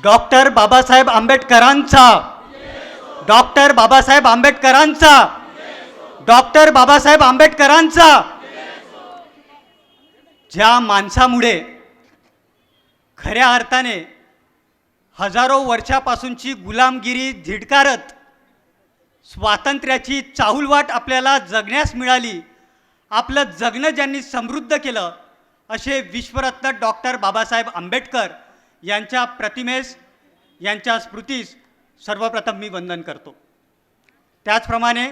Doctor Babasaheb आंबेडकरांचा, doctor Babasaheb आंबेडकरांचा, doctor Babasaheb आंबेडकरांचा. ज्या माणसामुळे खऱ्या अर्थाने हजारो वर्षापासूनची गुलामगिरी झिडकारत स्वातंत्र्याची चाहुलवाट आपल्याला जगण्यास मिळाली, आपलं जगणं ज्यांनी समृद्ध केलं, असे विश्वरत्न डॉक्टर बाबासाहेब आंबेडकर यांच्या प्रतिमेस, यांच्या स्मृतीस सर्वप्रथम मी वंदन करतो. त्याचप्रमाणे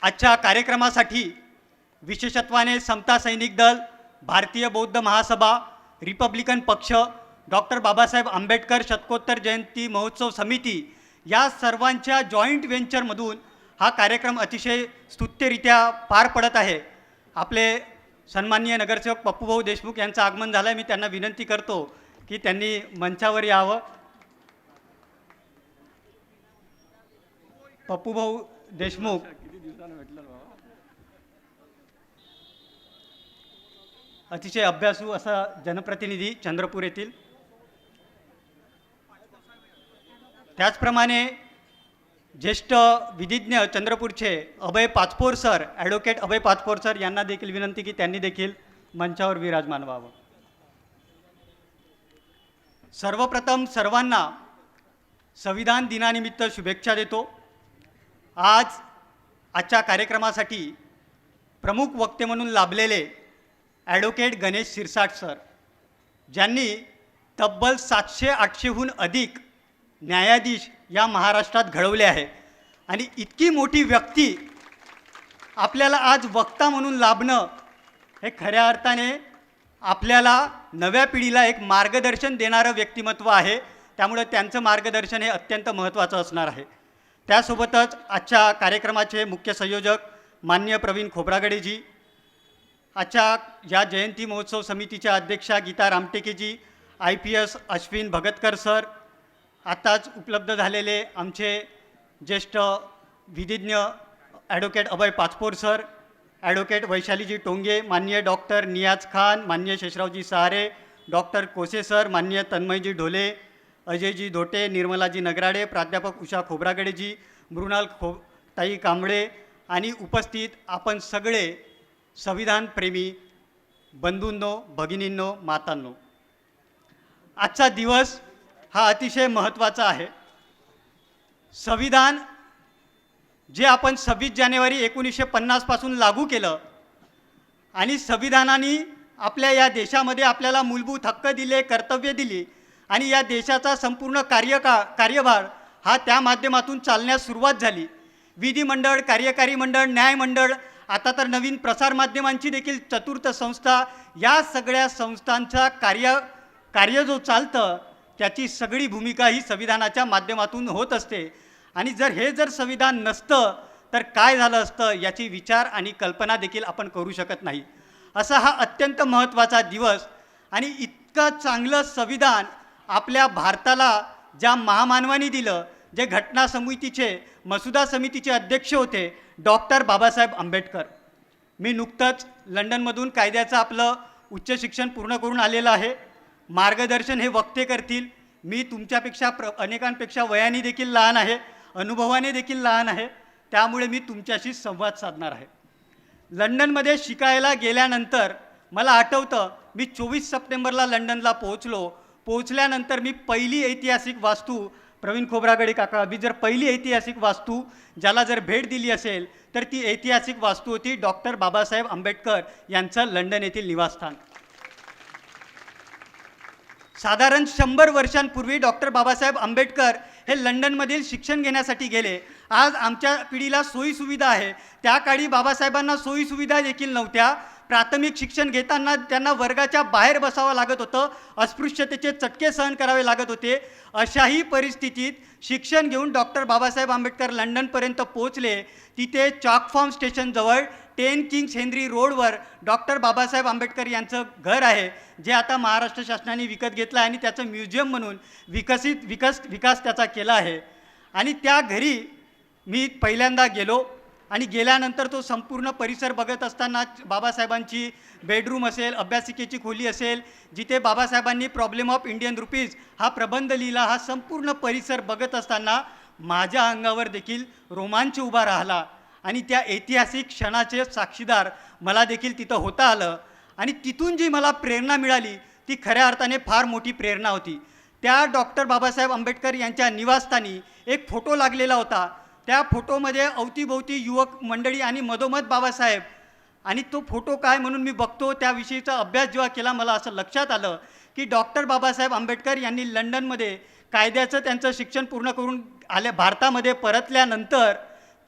आजच्या कार्यक्रमासाठी विशेषत्वाने समता सैनिक दल, भारतीय बौद्ध महासभा, रिपब्लिकन पक्ष, डॉक्टर बाबासाहेब आंबेडकर शतकोत्तर जयंती महोत्सव समिती या सर्वांच्या जॉईंट व्हेंचरमधून हा कार्यक्रम अतिशय स्तुत्यरित्या पार पडत आहे. आपले सन्माननीय नगरसेवक पप्पूभाऊ देशमुख यांचं आगमन झालं आहे. मी त्यांना विनंती करतो की त्यांनी मंचावर यावं. पप्पूभाऊ देशमुख अतिशय अभ्यासू असा जनप्रतिनिधी चंद्रपूर येथील. त्याचप्रमाणे ज्येष्ठ विधिज्ञ चंद्रपूरचे अभय पाचपोर सर, ॲडव्होकेट अभय पाचपोर सर यांना देखील विनंती की त्यांनी देखील मंचावर विराजमान व्हावं. सर्वप्रथम सर्वांना संविधान दिनानिमित्त शुभेच्छा देतो. आजच्या कार्यक्रमासाठी प्रमुख वक्ते म्हणून लाभलेले ॲडव्होकेट गणेश शिरसाट सर, ज्यांनी तब्बल 700-800हून अधिक न्यायाधीश या महाराष्ट्रात घडवले आहे आणि इतकी मोठी व्यक्ती आपल्याला आज वक्ता म्हणून लाभणं हे खऱ्या अर्थाने आपल्याला नव्या पिढीला एक मार्गदर्शन देणारं व्यक्तिमत्व आहे. त्यामुळे त्यांचं मार्गदर्शन हे अत्यंत महत्त्वाचं असणार आहे. त्यासोबतच आजच्या कार्यक्रमाचे मुख्य संयोजक माननीय प्रवीण खोब्रागडेजी, आजच्या या जयंती महोत्सव समितीच्या अध्यक्षा गीता रामटेकेजी, IPS अश्विन भगतकर सर, आताच उपलब्ध झालेले आमचे ज्येष्ठ विधिज्ञ ॲडव्होकेट अभय पाचपोर सर, ॲडव्होकेट वैशालीजी टोंगे, माननीय डॉक्टर नियाज खान, माननीय शेषरावजी सहारे, डॉक्टर कोसे सर, माननीय तन्मयजी ढोले, अजयजी धोटे, निर्मलाजी नगराडे, प्राध्यापक उषा खोब्रागडेजी, मृणाल ताई कांबळे आणि उपस्थित आपण सगळे संविधानप्रेमी बंधूंनो, भगिनींनो, मातांनो. आजचा दिवस हा अतिशय महत्त्वाचा आहे. संविधान जे आपण 26 जानेवारी 1950 पासून लागू केलं आणि संविधानाने आपल्या या देशामध्ये आपल्याला मूलभूत हक्क दिले, कर्तव्य दिली आणि या देशाचा संपूर्ण कार्यभार हा त्या माध्यमातून चालण्यास सुरुवात झाली. विधिमंडळ, कार्यकारी मंडळ, न्यायमंडळ, आता तर नवीन प्रसारमाध्यमांची देखील चतुर्थ संस्था, या सगळ्या संस्थांचा कार्य जो चालतं त्याची सगळी भूमिका ही संविधानाच्या माध्यमातून होत असते. आणि जर संविधान नसतं तर काय झालं असतं याची विचार आणि कल्पना देखील आपण करू शकत नाही. असा हा अत्यंत महत्त्वाचा दिवस आणि इतकं चांगलं संविधान आपल्या भारताला ज्या महामानवांनी दिलं, जे घटना समितीचे, मसुदा समितीचे अध्यक्ष होते डॉक्टर बाबासाहेब आंबेडकर. मी नुकतंच लंडनमधून कायद्याचं आपलं उच्च शिक्षण पूर्ण करून आलेलं आहे. मार्गदर्शन हे वक्ते करतील. मी तुमच्यापेक्षा अनेकांपेक्षा वयाने देखील लहान आहे, अनुभवाने देखील लहान आहे. त्यामुळे मी तुमच्याशी संवाद साधणार आहे. लंडनमध्ये शिकायला गेल्यानंतर मला आठवतं, मी 24 सप्टेंबरला लंडनला पोहोचल्यानंतर मी पहिली ऐतिहासिक वास्तू, प्रवीण खोब्रागडे काका, मी जर पहिली ऐतिहासिक वास्तू ज्याला जर भेट दिली असेल तर ती ऐतिहासिक वास्तू होती डॉक्टर बाबासाहेब आंबेडकर यांचं लंडन येथील निवासस्थान. साधारण 100 वर्षांपूर्वी डॉक्टर बाबासाहेब आंबेडकर हे लंडनमधील शिक्षण घेण्यासाठी गेले. आज आमच्या पिढीला सोयीसुविधा आहे, त्या काळी बाबासाहेबांना सोयीसुविधा देखील नव्हत्या. प्राथमिक शिक्षण घेताना त्यांना वर्गाच्या बाहेर बसावं लागत होतं, अस्पृश्यतेचे चटके सहन करावे लागत होते. अशाही परिस्थितीत शिक्षण घेऊन डॉक्टर बाबासाहेब आंबेडकर लंडनपर्यंत पोहोचले. तिथे चॉकफॉर्म स्टेशनजवळ 10 किंग्स हेनरी रोडवर डॉक्टर बाबासाहेब आंबेडकर यांचं घर आहे, जे आता महाराष्ट्र शासनाने विकत घेतलं आहे आणि त्याचं म्युझियम म्हणून विकास त्याचा केला आहे. आणि त्या घरी मी पहिल्यांदा गेलो आणि गेल्यानंतर तो संपूर्ण परिसर बघत असताना बाबासाहेबांची बेडरूम असेल, अभ्यासिकेची खोली असेल, जिथे बाबासाहेबांनी प्रॉब्लेम ऑफ इंडियन रुपीज हा प्रबंध लिहिला, हा संपूर्ण परिसर बघत असताना माझ्या अंगावर देखील रोमांच उभा राहिला आणि त्या ऐतिहासिक क्षणाचे साक्षीदार मला देखील तिथं होता आलं. आणि तिथून जी मला प्रेरणा मिळाली ती खऱ्या अर्थाने फार मोठी प्रेरणा होती. त्या डॉक्टर बाबासाहेब आंबेडकर यांच्या निवासस्थानी एक फोटो लागलेला होता. त्या फोटोमध्ये अवतीभोवती युवक मंडळी आणि मधोमध बाबासाहेब, आणि तो फोटो काय म्हणून मी बघतो, त्याविषयीचा अभ्यास जेव्हा केला मला असं लक्षात आलं की डॉक्टर बाबासाहेब आंबेडकर यांनी लंडनमध्ये कायद्याचं त्यांचं शिक्षण पूर्ण करून भारतामध्ये परतल्यानंतर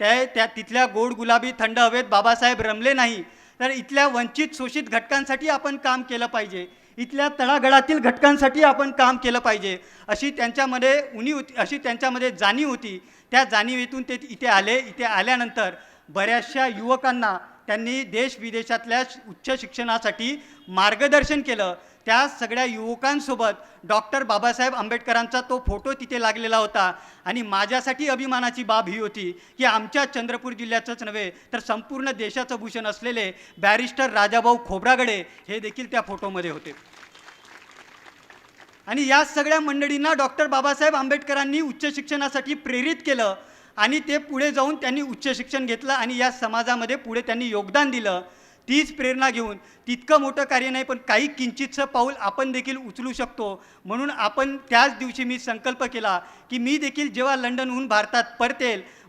त्या तिथल्या गोड गुलाबी थंड हवेत बाबासाहेब रमले नाही, तर इथल्या वंचित शोषित घटकांसाठी आपण काम केलं पाहिजे, इथल्या तळागाळातील घटकांसाठी आपण काम केलं पाहिजे, अशी त्यांच्यामध्ये उणी होती, अशी त्यांच्यामध्ये जाणीव होती. त्या जाणीवेतून ते इथे आले. इथे आल्यानंतर बऱ्याचशा युवकांना त्यांनी देश विदेशातल्या उच्च शिक्षणासाठी मार्गदर्शन केलं. त्या सगळ्या युवकांसोबत डॉक्टर बाबासाहेब आंबेडकरांचा तो फोटो तिथे लागलेला होता. आणि माझ्यासाठी अभिमानाची बाब ही होती की आमच्या चंद्रपूर जिल्ह्याचंच नव्हे तर संपूर्ण देशाचं भूषण असलेले बॅरिस्टर राजाभाऊ खोब्रागडे हे देखील त्या फोटोमध्ये होते. आणि या सगळ्या मंडळींना डॉक्टर बाबासाहेब आंबेडकरांनी उच्च शिक्षणासाठी प्रेरित केलं आणि ते पुढे जाऊन त्यांनी उच्च शिक्षण घेतलं आणि या समाजामध्ये पुढे त्यांनी योगदान दिलं. तीच प्रेरणा घेऊन तितकं मोठं कार्य नाही पण काही किंचितचं पाऊल आपण देखील उचलू शकतो, म्हणून आपण त्याच दिवशी मी संकल्प केला की मी देखील जेव्हा लंडनहून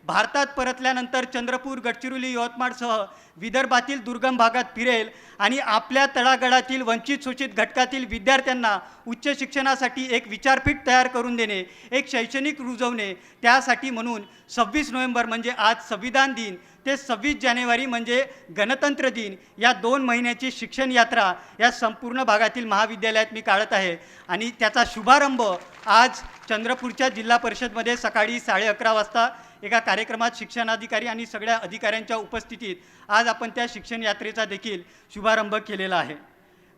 भारतात परतल्यानंतर चंद्रपूर, गडचिरोली, यवतमाळसह विदर्भातील दुर्गम भागात फिरेल आणि आपल्या तळागाळातील वंचित शोषित घटकातील विद्यार्थ्यांना उच्च शिक्षणासाठी एक विचारपीठ तयार करून देणे, एक शैक्षणिक रुजवणे, त्यासाठी म्हणून 26 नोव्हेंबर म्हणजे आज संविधान दिन ते 26 जानेवारी म्हणजे गणतंत्र दिन या 2 महिन्याची शिक्षण यात्रा या संपूर्ण भागातील महाविद्यालयात मी काढत आहे. आणि त्याचा शुभारंभ आज चंद्रपूरच्या जिल्हा परिषदमध्ये सकाळी 11:30 वाजता एका कार्यक्रमात शिक्षणाधिकारी आणि सगळ्या अधिकाऱ्यांच्या उपस्थितीत आज आपण त्या शिक्षण यात्रेचा देखील शुभारंभ केलेला आहे.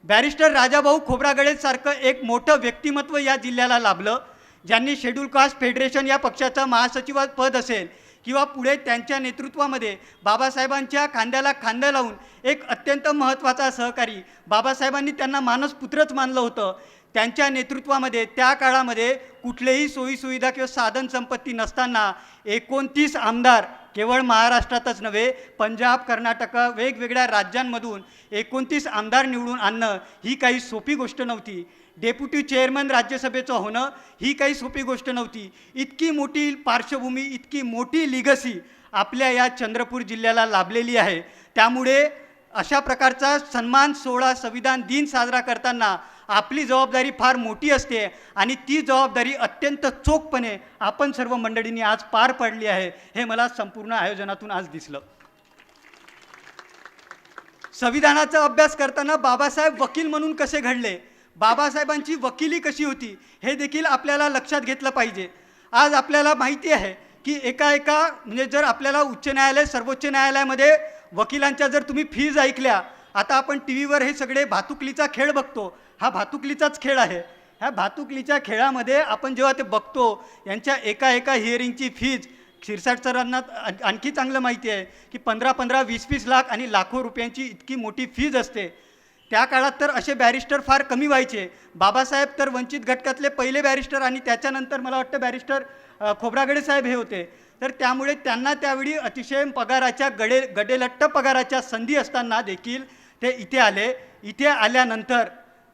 बॅरिस्टर राजाभाऊ खोब्रागडेसारखं एक मोठं व्यक्तिमत्व या जिल्ह्याला लाभलं, ज्यांनी शेड्यूल कास्ट फेडरेशन या पक्षाचं महासचिवपद असेल किंवा पुढे त्यांच्या नेतृत्वामध्ये बाबासाहेबांच्या खांद्याला खांदा लावून एक अत्यंत महत्त्वाचा सहकारी, बाबासाहेबांनी त्यांना मानसपुत्रच मानलं होतं, त्यांच्या नेतृत्वामध्ये त्या काळामध्ये कुठलेही सोयीसुविधा किंवा साधन संपत्ती नसताना 29 आमदार केवळ महाराष्ट्रातच नव्हे पंजाब, कर्नाटक वेगवेगळ्या राज्यांमधून 29 आमदार निवडून आणणं ही काही सोपी गोष्ट नव्हती. डेप्युटी चेअरमन राज्यसभेचं होणं ही काही सोपी गोष्ट नव्हती. इतकी मोठी पार्श्वभूमी, इतकी मोठी लिगसी आपल्या या चंद्रपूर जिल्ह्याला लाभलेली आहे. त्यामुळे अशा प्रकारचा सन्मान सोहळा, संविधान दिन साजरा करताना आपली जबाबदारी फार मोठी असते आणि ती जबाबदारी अत्यंत चोखपणे आपण सर्व मंडळींनी आज पार पाडली आहे, हे मला संपूर्ण आयोजनातून आज दिसलं. संविधानाचा अभ्यास करताना बाबासाहेब वकील म्हणून कसे घडले, बाबासाहेबांची वकिली कशी होती, हे देखील आपल्याला लक्षात घेतलं पाहिजे. आज आपल्याला माहिती आहे की एका म्हणजे जर आपल्याला उच्च न्यायालय, सर्वोच्च न्यायालयामध्ये वकिलांच्या जर तुम्ही फीज ऐकल्या, आता आपण टी व्हीवर हे सगळे भातुकलीचा खेळ बघतो, हा भातुकलीचाच खेळ आहे. ह्या भातुकलीच्या खेळामध्ये आपण जेव्हा ते बघतो, यांच्या एका हिअरिंगची फीज शिरसाट सरांना आणखी चांगलं माहिती आहे की 15-15, 20-20 लाख आणि लाखो रुपयांची इतकी मोठी फीज असते. त्या काळात तर असे बॅरिस्टर फार कमी व्हायचे. बाबासाहेब तर वंचित घटकातले पहिले बॅरिस्टर आणि त्याच्यानंतर मला वाटतं बॅरिस्टर खोब्रागडे साहेब हे होते. तर त्यामुळे त्यांना त्यावेळी अतिशय पगाराच्या गडेलट्ट पगाराच्या संधी असताना देखील ते इथे आले. इथे आल्यानंतर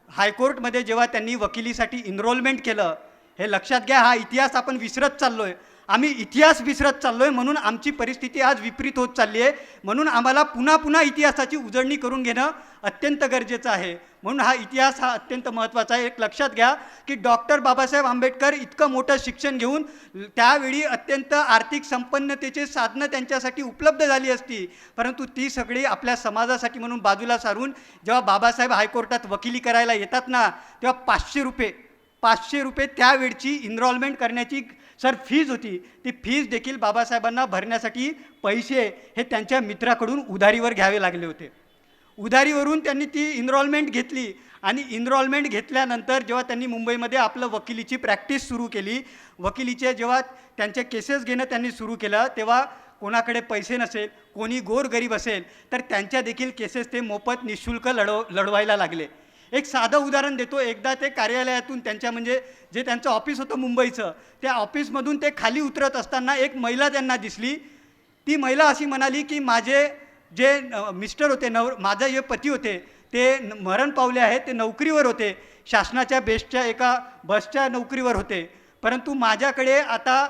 हायकोर्टमध्ये जेव्हा त्यांनी वकिलीसाठी इनरोलमेंट केलं, हे लक्षात घ्या, हा इतिहास आपण विसरत चाललो आहे. आम्ही इतिहास विसरत चाललो आहे, म्हणून आमची परिस्थिती आज विपरीत होत चालली आहे. म्हणून आम्हाला पुन्हा इतिहासाची उजळणी करून घेणं अत्यंत गरजेचं आहे. म्हणून हा इतिहास हा अत्यंत महत्त्वाचा आहे. एक लक्षात घ्या की डॉक्टर बाबासाहेब आंबेडकर इतकं मोठं शिक्षण घेऊन त्यावेळी अत्यंत आर्थिक संपन्नतेचे साधनं त्यांच्यासाठी उपलब्ध झाली असती, परंतु ती सगळी आपल्या समाजासाठी म्हणून बाजूला सारून जेव्हा बाबासाहेब हायकोर्टात वकिली करायला येतात ना, तेव्हा 500 रुपये त्यावेळची इनरोलमेंट करण्याची फीज होती. ती फीज देखील बाबासाहेबांना भरण्यासाठी पैसे हे त्यांच्या मित्राकडून उधारीवर घ्यावे लागले होते. उधारीवरून त्यांनी ती इनरोलमेंट घेतली आणि इनरोलमेंट घेतल्यानंतर जेव्हा त्यांनी मुंबईमध्ये आपलं वकिलीची प्रॅक्टिस सुरू केली, वकिलीचे जेव्हा त्यांचे केसेस घेणं त्यांनी सुरू केलं, तेव्हा कोणाकडे पैसे नसेल, कोणी गोरगरीब असेल, तर त्यांच्या देखील केसेस ते मोफत निशुल्क लढवायला लागले. एक साधं उदाहरण देतो. एकदा ते कार्यालयातून त्यांच्या म्हणजे जे त्यांचं ऑफिस होतं मुंबईचं, त्या ऑफिसमधून ते खाली उतरत असताना एक महिला त्यांना दिसली. ती महिला अशी म्हणाली की माझे जे मिस्टर होते, माझे जे पती होते ते मरण पावले आहेत, ते नोकरीवर होते, शासनाच्या बेस्टच्या एका बसच्या नोकरीवर होते, परंतु माझ्याकडे आता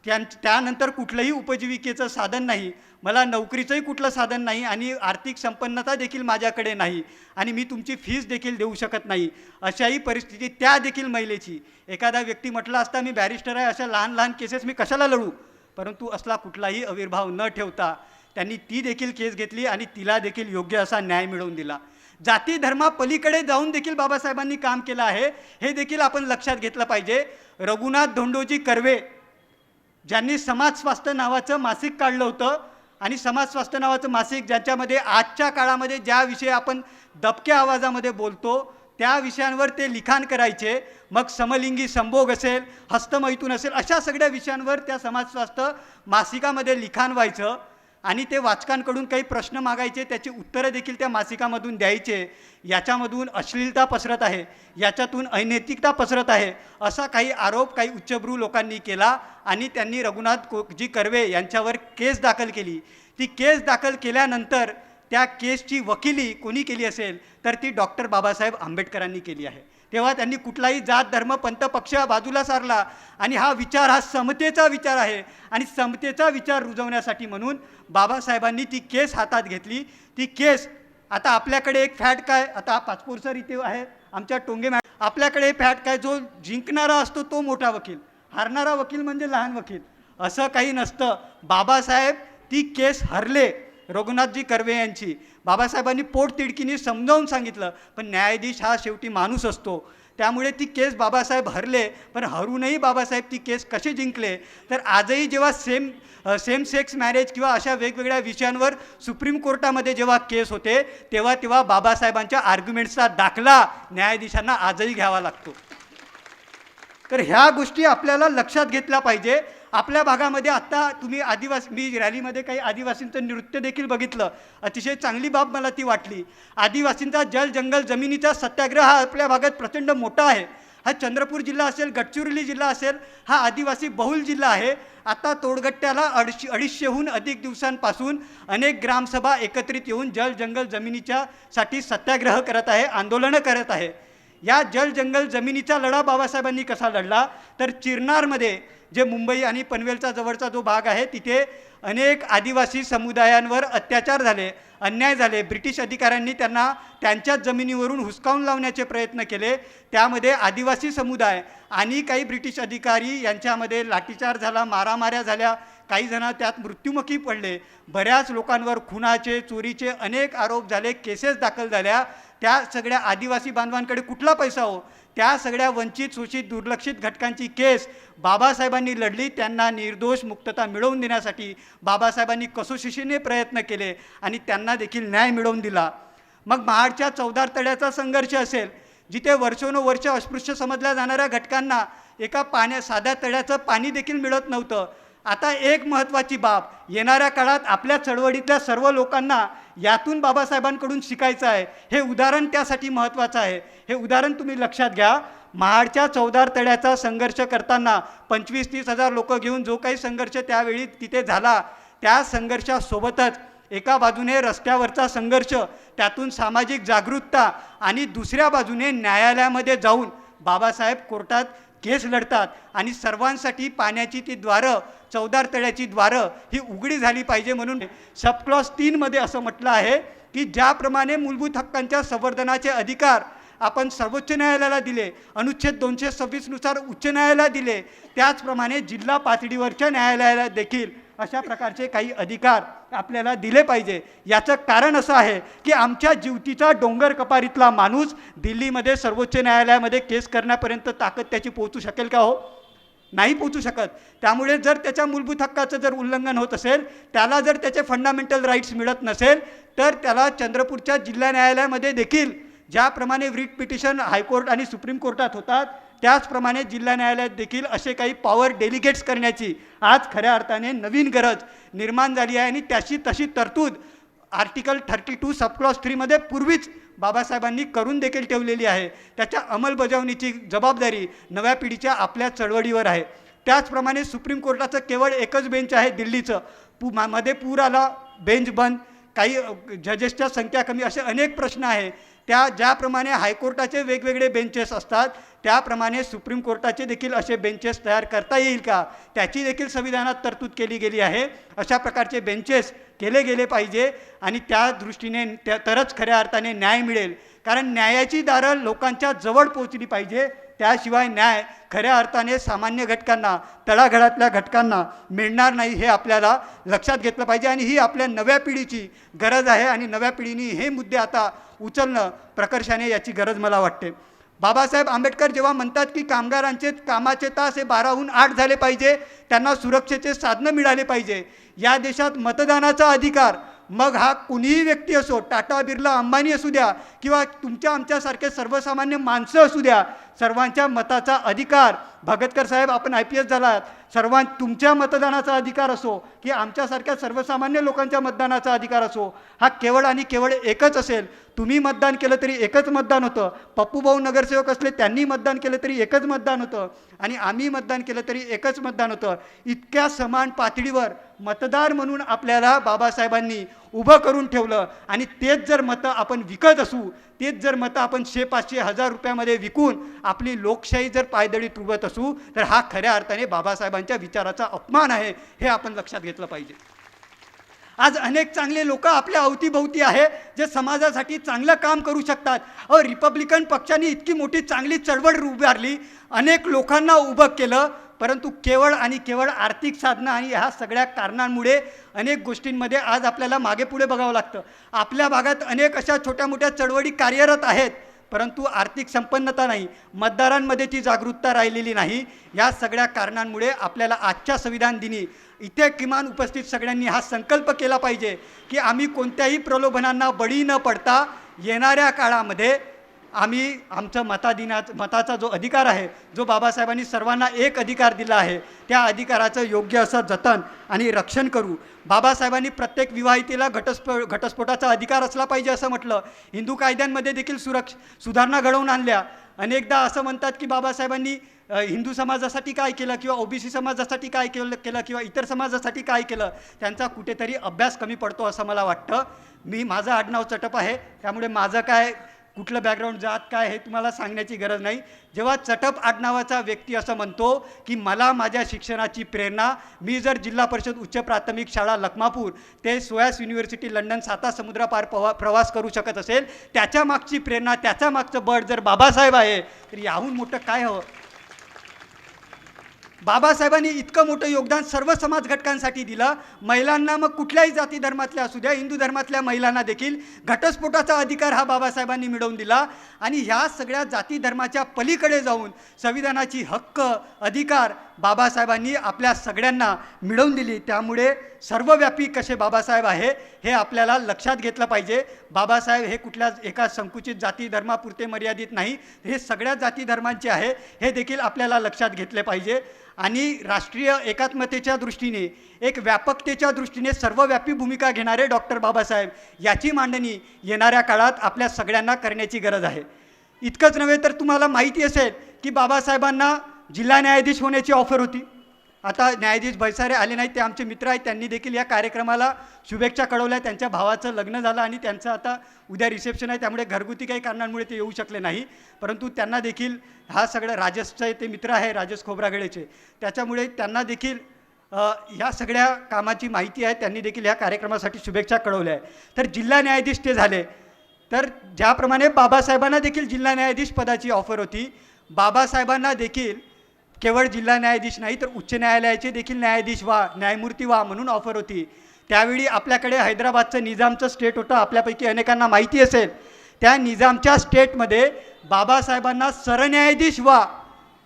त्यानंतर कुठलंही उपजीविकेचं साधन नाही, मला नोकरीचंही कुठलं साधन नाही आणि आर्थिक संपन्नता देखील माझ्याकडे नाही आणि मी तुमची फीस देखील देऊ शकत नाही. अशाही परिस्थिती त्या देखील महिलेची. एखादा व्यक्ती म्हटला असता मी बॅरिस्टर आहे, अशा लहान लहान केसेस मी कशाला लढू, परंतु असला कुठलाही आविर्भाव न ठेवता त्यांनी ती देखील केस घेतली आणि तिला देखील योग्य असा न्याय मिळवून दिला. जाती धर्मापलीकडे जाऊन देखील बाबासाहेबांनी काम केलं आहे, हे देखील आपण लक्षात घेतलं पाहिजे. रघुनाथ धोंडोजी कर्वे ज्यांनी समाज स्वास्थ्य नावाचं मासिक काढलं होतं आणि समाज स्वास्थ्य नावाचं मासिक ज्याच्यामध्ये आजच्या काळामध्ये ज्या विषयी आपण दबक्या आवाजामध्ये बोलतो त्या विषयांवर ते लिखाण करायचे. मग समलिंगी संभोग असेल, हस्तमैथून असेल, अशा सगळ्या विषयांवर त्या समाज स्वास्थ्य मासिकामध्ये लिखाण व्हायचं आणि ते वाचकांकडून काही प्रश्न मागायचे, त्याची उत्तरं देखील त्या मासिकामधून द्यायचे. याच्यामधून अश्लीलता पसरत आहे, याच्यातून अनैतिकता पसरत आहे, असा काही आरोप काही उच्चभ्रू लोकांनी केला आणि त्यांनी रघुनाथजी कर्वे यांच्यावर केस दाखल केली. ती केस दाखल केल्यानंतर त्या केसची वकिली कोणी केली असेल तर ती डॉक्टर बाबासाहेब आंबेडकरांनी केली आहे. तेव्हा त्यांनी कुठलाही जात धर्म पंथ पक्ष बाजूला सारला आणि हा विचार हा समतेचा विचार आहे आणि समतेचा विचार रुजवण्यासाठी म्हणून बाबासाहेबांनी ती केस हातात घेतली. ती केस आता आपल्याकडे एक फॅट काय, आता पाचपूर सर इथे आहे, आमच्या टोंगे आपल्याकडे फॅट काय, जो जिंकणारा असतो तो मोठा वकील, हारणारा वकील म्हणजे लहान वकील, असं काही नसतं. बाबासाहेब ती केस हरले, रघुनाथजी कर्वे यांची. बाबासाहेबांनी पोटतिडकीने समजावून सांगितलं, पण न्यायाधीश हा शेवटी माणूस असतो, त्यामुळे ती केस बाबासाहेब हरले. पण हरूनही बाबासाहेब ती केस कसे जिंकले तर आजही जेव्हा सेम सेक्स मॅरेज किंवा अशा वेगवेगळ्या विषयांवर सुप्रीम कोर्टामध्ये जेव्हा केस होते तेव्हा बाबासाहेबांच्या आर्ग्युमेंट्सचा दाखला न्यायाधीशांना आजही घ्यावा लागतो. तर ह्या गोष्टी आपल्याला लक्षात घेतल्या पाहिजे. आपल्या भागामध्ये आत्ता तुम्ही मी रॅलीमध्ये काही आदिवासींचं नृत्य देखील बघितलं, अतिशय चांगली बाब मला ती वाटली. आदिवासींचा जल जंगल जमिनीचा सत्याग्रह हा आपल्या भागात प्रचंड मोठा आहे. हा चंद्रपूर जिल्हा असेल, गडचिरोली जिल्हा असेल, हा आदिवासी बहुल जिल्हा आहे. आता तोडगट्ट्याला 250हून अधिक दिवसांपासून अनेक ग्रामसभा एकत्रित येऊन जल जंगल जमिनीच्या साठी सत्याग्रह करत आहे, आंदोलनं करत आहे. या जल जंगल जमिनीचा लढा बाबासाहेबांनी कसा लढला तर चिरनारमध्ये जे मुंबई आणि पनवेलचा जवळचा जो भाग आहे तिथे अनेक आदिवासी समुदायांवर अत्याचार झाले, अन्याय झाले. ब्रिटिश अधिकाऱ्यांनी त्यांना त्यांच्याच जमिनीवरून हुसकावून लावण्याचे प्रयत्न केले. त्यामध्ये आदिवासी समुदाय आणि काही ब्रिटिश अधिकारी यांच्यामध्ये लाठीचार झाला, मारामाऱ्या झाल्या, काही जण त्यात मृत्युमुखी पडले. बऱ्याच लोकांवर खुनाचे, चोरीचे अनेक आरोप झाले, केसेस दाखल झाल्या. त्या सगळ्या आदिवासी बांधवांकडे कुठला पैसा हो, त्या सगळ्या वंचित, शोषित, दुर्लक्षित घटकांची केस बाबासाहेबांनी लढली. त्यांना निर्दोष मुक्तता मिळवून देण्यासाठी बाबासाहेबांनी कसोशीने प्रयत्न केले आणि त्यांना देखील न्याय मिळवून दिला. मग महाडच्या चौदार तळ्याचा संघर्ष असेल, जिथे वर्षोनवर्ष अस्पृश्य समजल्या जाणाऱ्या घटकांना एका साध्या तळ्याचं पाणी देखील मिळत नव्हतं. आता एक महत्त्वाची बाब, येणाऱ्या काळात आपल्या चळवळीतल्या सर्व लोकांना यातून बाबासाहेबांकडून शिकायचं आहे. हे उदाहरण त्यासाठी महत्त्वाचं आहे. हे उदाहरण तुम्ही लक्षात घ्या. महाडच्या चौदार तळ्याचा संघर्ष करताना 25-30 हजार लोक घेऊन जो काही संघर्ष त्यावेळी तिथे झाला, त्या संघर्षासोबतच एका बाजूने रस्त्यावरचा संघर्ष, त्यातून सामाजिक जागरूकता आणि दुसऱ्या बाजूने न्यायालयामध्ये जाऊन बाबासाहेब कोर्टात केस लढतात आणि सर्वांसाठी पाण्याची ती द्वारं, चौदार तळ्याची द्वारं ही उघडी झाली पाहिजे. म्हणून सबक्लॉज 3 मध्ये असं म्हटलं आहे की ज्याप्रमाणे मूलभूत हक्कांच्या संवर्धनाचे अधिकार आपण सर्वोच्च न्यायालयाला दिले, अनुच्छेद 226 नुसार उच्च न्यायालयाला दिले, त्याचप्रमाणे जिल्हा पातळीवरच्या न्यायालयाला देखील अशा प्रकारचे काही अधिकार आपल्याला दिले पाहिजे. याचं कारण असं आहे की आमच्या जीवतीचा डोंगर कपारीतला माणूस दिल्लीमध्ये सर्वोच्च न्यायालयामध्ये केस करण्यापर्यंत ताकद त्याची पोहोचू शकेल का हो? नाही पोहोचू शकत. त्यामुळे जर त्याच्या मूलभूत हक्काचं जर उल्लंघन होत असेल, त्याला जर त्याचे फंडामेंटल राईट्स मिळत नसेल, तर त्याला चंद्रपूरच्या जिल्हा न्यायालयामध्ये देखील ज्याप्रमाणे रिट पिटिशन हायकोर्ट आणि सुप्रीम कोर्टात होतात त्याचप्रमाणे जिल्हा न्यायालयात देखील असे काही पॉवर डेलिगेट्स करण्याची आज खऱ्या अर्थाने नवीन गरज निर्माण झाली आहे आणि त्याची तशी तरतूद आर्टिकल 32 सबक्लॉज 3 मध्ये पूर्वीच बाबासाहेबांनी करून देखील ठेवलेली आहे. त्याच्या अंमलबजावणीची जबाबदारी नव्या पिढीच्या आपल्या चळवळीवर आहे. त्याचप्रमाणे सुप्रीम कोर्टाचं केवळ एकच बेंच आहे दिल्लीचं. मध्ये पूर आला, बेंच बंद, काही जजेसच्या संख्या कमी, असे अनेक प्रश्न आहे. त्या ज्याप्रमाणे हायकोर्टाचे वेगवेगळे बेंचेस असतात त्याप्रमाणे सुप्रीम कोर्टाचे देखील असे बेंचेस तयार करता येईल का, त्याची देखील संविधानात तरतूद केली गेली आहे. अशा प्रकारचे बेंचेस केले गेले पाहिजे आणि त्या दृष्टीने तरच खऱ्या अर्थाने न्याय मिळेल. कारण न्यायाची दारं लोकांच्या जवळ पोहोचली पाहिजे, त्याशिवाय न्याय खऱ्या अर्थाने सामान्य घटकांना, तळागाळातल्या घटकांना मिळणार नाही, हे आपल्याला लक्षात घेतलं पाहिजे. आणि ही आपल्या नव्या पिढीची गरज आहे आणि नव्या पिढीने हे मुद्दे आता उचलणं प्रकर्षाने याची गरज मला वाटते. बाबासाहेब आंबेडकर जेव्हा म्हणतात की कामगारांचे कामाचे तास हे 12हून 8 झाले पाहिजे, त्यांना सुरक्षेचे साधनं मिळाले पाहिजे. या देशात मतदानाचा अधिकार, मग हा कुणीही व्यक्ती असो, टाटा, बिर्ला, अंबानी असू द्या किंवा तुमच्या आमच्यासारखे सर्वसामान्य माणसं असू द्या, सर्वांच्या मताचा अधिकार. भगतकर साहेब, आपण IPS झालात, तुमच्या मतदानाचा अधिकार असो की आमच्यासारख्या सर्वसामान्य लोकांच्या मतदानाचा अधिकार असो, हा केवळ आणि केवळ एकच असेल. तुम्ही मतदान केलं तरी एकच मतदान होतं, पप्पूभाऊ नगरसेवक असले त्यांनी मतदान केलं तरी एकच मतदान होतं आणि आम्ही मतदान केलं तरी एकच मतदान होतं. इतक्या समान पातळीवर मतदार म्हणून आपल्याला बाबासाहेबांनी उभं करून ठेवलं आणि तेच जर मतं आपण विकत असू, तेच जर मतं आपण 500-500 रुपयामध्ये विकून आपली लोकशाही जर पायदळीत उभत असू, तर हा खऱ्या अर्थाने बाबासाहेबांच्या विचाराचा अपमान आहे, हे आपण लक्षात घेतलं पाहिजे. आज अनेक चांगले लोक आपल्या अवतीभोवती आहे जे समाजासाठी चांगलं काम करू शकतात. रिपब्लिकन पक्षाने इतकी मोठी चांगली चळवळ उभारली, अनेक लोकांना उभं केलं, परंतु केवळ आणि केवळ आर्थिक साधनं आणि ह्या सगळ्या कारणांमुळे अनेक गोष्टींमध्ये आज आपल्याला मागे पुढे बघावं लागतं. आपल्या भागात अनेक अशा छोट्या मोठ्या चळवळी कार्यरत आहेत, परंतु आर्थिक संपन्नता नाही, मतदारांमध्ये ती जागरूकता राहिलेली नाही. या सगळ्या कारणांमुळे आपल्याला आजच्या संविधान दिनी इथे किमान उपस्थित सगळ्यांनी हा संकल्प केला पाहिजे की आम्ही कोणत्याही प्रलोभनांना बळी न पडता येणाऱ्या काळामध्ये आम्ही आमचं मताचा जो अधिकार आहे, जो बाबासाहेबांनी सर्वांना एक अधिकार दिला आहे, त्या अधिकाराचं योग्य असं जतन आणि रक्षण करू. बाबासाहेबांनी प्रत्येक विवाहितेला घटस्फोटाचा अधिकार असला पाहिजे असं म्हटलं. हिंदू कायद्यांमध्ये देखील सुधारणा घडवून आणल्या. अनेकदा असं म्हणतात की बाबासाहेबांनी हिंदू समाजासाठी काय केलं किंवा OBC समाजासाठी काय केलं किंवा इतर समाजासाठी काय केलं, त्यांचा कुठेतरी अभ्यास कमी पडतो असं मला वाटतं. माझं आडनाव चटप आहे, त्यामुळे माझं काय कुठलं बॅकग्राऊंड, जात काय हे तुम्हाला सांगण्याची गरज नाही. जेव्हा चटप आडनावाचा व्यक्ती असं म्हणतो की मला माझ्या शिक्षणाची प्रेरणा, मी जर जिल्हा परिषद उच्च प्राथमिक शाळा लखमापूर ते सोयास युनिव्हर्सिटी लंडन 7 समुद्रापार प्रवास करू शकत असेल, त्याच्या मागची प्रेरणा, त्याच्या मागचं बळ जर बाबासाहेब आहे, तर याहून मोठं काय हवं. बाबासाहेबांनी इतकं मोठं योगदान सर्व समाज घटकांसाठी दिलं. महिलांना, मग कुठल्याही जाती धर्मातल्या असू द्या, हिंदू धर्मातल्या महिलांना देखील घटस्फोटाचा अधिकार हा बाबासाहेबांनी मिळवून दिला. आणि ह्या सगळ्या जाती धर्माच्या पलीकडे जाऊन संविधानाची हक्क, अधिकार बाबासाहेबांनी आपल्या सगळ्यांना मिळवून दिली. त्यामुळे सर्वव्यापी कसे बाबासाहेब आहे हे आपल्याला लक्षात घेतलं पाहिजे. बाबासाहेब हे कुठल्या एका संकुचित जाती धर्मापुरते मर्यादित नाही, हे सगळ्या जाती धर्मांचे आहे, हे देखील आपल्याला लक्षात घेतले पाहिजे. आणि राष्ट्रीय एकात्मतेच्या दृष्टीने, एक व्यापकतेच्या दृष्टीने सर्वव्यापी भूमिका घेणारे डॉक्टर बाबासाहेब, याची मांडणी येणाऱ्या काळात आपल्या सगळ्यांना करण्याची गरज आहे. इतकंच नव्हे तर तुम्हाला माहिती असेल की बाबासाहेबांना जिल्हा न्यायाधीश होण्याची ऑफर होती. आता न्यायाधीश भैसारे आले नाहीत, ते आमचे मित्र आहेत, त्यांनी देखील या कार्यक्रमाला शुभेच्छा कळवल्या. त्यांच्या भावाचं लग्न झालं आणि त्यांचं आता उद्या रिसेप्शन आहे, त्यामुळे घरगुती काही कारणांमुळे ते येऊ शकले नाही. परंतु त्यांना देखील हा सगळं राजेशचे ते मित्र आहे, राजेश खोब्रागडेचे, त्याच्यामुळे त्यांना देखील ह्या सगळ्या कामाची माहिती आहे. त्यांनी देखील ह्या कार्यक्रमासाठी शुभेच्छा कळवल्या आहे. तर जिल्हा न्यायाधीश ते झाले. तर ज्याप्रमाणे बाबासाहेबांना देखील जिल्हा न्यायाधीश पदाची ऑफर होती, बाबासाहेबांना देखील केवळ जिल्हा न्यायाधीश नाही तर उच्च न्यायालयाचे देखील न्यायाधीश व्हा, न्यायमूर्ती व्हा म्हणून ऑफर होती. त्यावेळी आपल्याकडे हैदराबादचं निजामचं स्टेट होतं, आपल्यापैकी अनेकांना माहिती असेल. त्या निजामच्या स्टेटमध्ये बाबासाहेबांना सरन्यायाधीश व्हा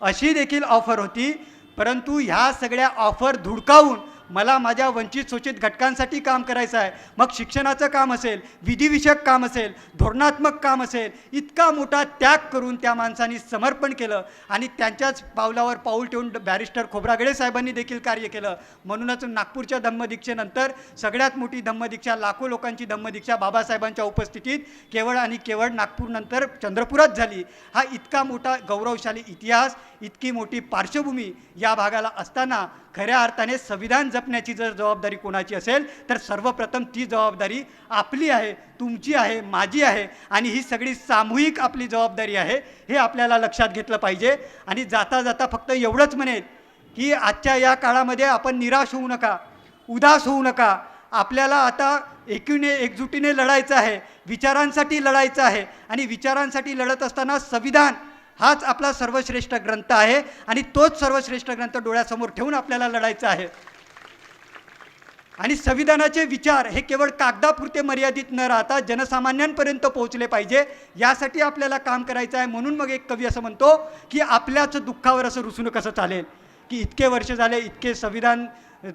अशी देखील ऑफर होती. परंतु ह्या सगळ्या ऑफर धुडकावून मला माझ्या वंचित शोषित घटकांसाठी काम करायचं आहे, मग शिक्षणाचं काम असेल, विधिविषयक काम असेल, धोरणात्मक काम असेल, इतका मोठा त्याग करून त्या माणसांनी समर्पण केलं आणि त्यांच्याच पावलावर पाऊल ठेवून बॅरिस्टर खोब्रागडे साहेबांनी देखील कार्य केलं. म्हणूनच नागपूरच्या धम्मदीक्षेनंतर सगळ्यात मोठी धम्मदीक्षा, लाखो लोकांची धम्मदीक्षा बाबासाहेबांच्या उपस्थितीत केवळ आणि केवळ नागपूरनंतर चंद्रपुरात झाली. हा इतका मोठा गौरवशाली इतिहास, इतकी मोठी पार्श्वभूमी या भागाला असताना खऱ्या अर्थाने संविधान जपण्याची जर जबाबदारी कोणाची असेल तर सर्वप्रथम ती जबाबदारी आपली आहे, तुमची आहे, माझी आहे आणि ही सगळी सामूहिक आपली जबाबदारी आहे, हे आपल्याला लक्षात घेतलं पाहिजे. आणि जाता जाता फक्त एवढंच म्हणेल की आजच्या या काळामध्ये आपण निराश होऊ नका, उदास होऊ नका. आपल्याला आता एकजुटीने लढायचं आहे, विचारांसाठी लढायचं आहे आणि विचारांसाठी लढत असताना संविधान हाच आपला सर्वश्रेष्ठ ग्रंथ आहे आणि तोच सर्वश्रेष्ठ ग्रंथ डोळ्यासमोर ठेवून आपल्याला लढायचं आहे. आणि संविधानाचे विचार हे केवळ कागदापुरते मर्यादित न राहता जनसामान्यांपर्यंत पोहोचले पाहिजे, यासाठी आपल्याला काम करायचं आहे. म्हणून मग एक कवी असं म्हणतो की आपल्याच दुःखावर असं रुसून कसं चालेल, की इतके वर्ष झाले, इतके संविधान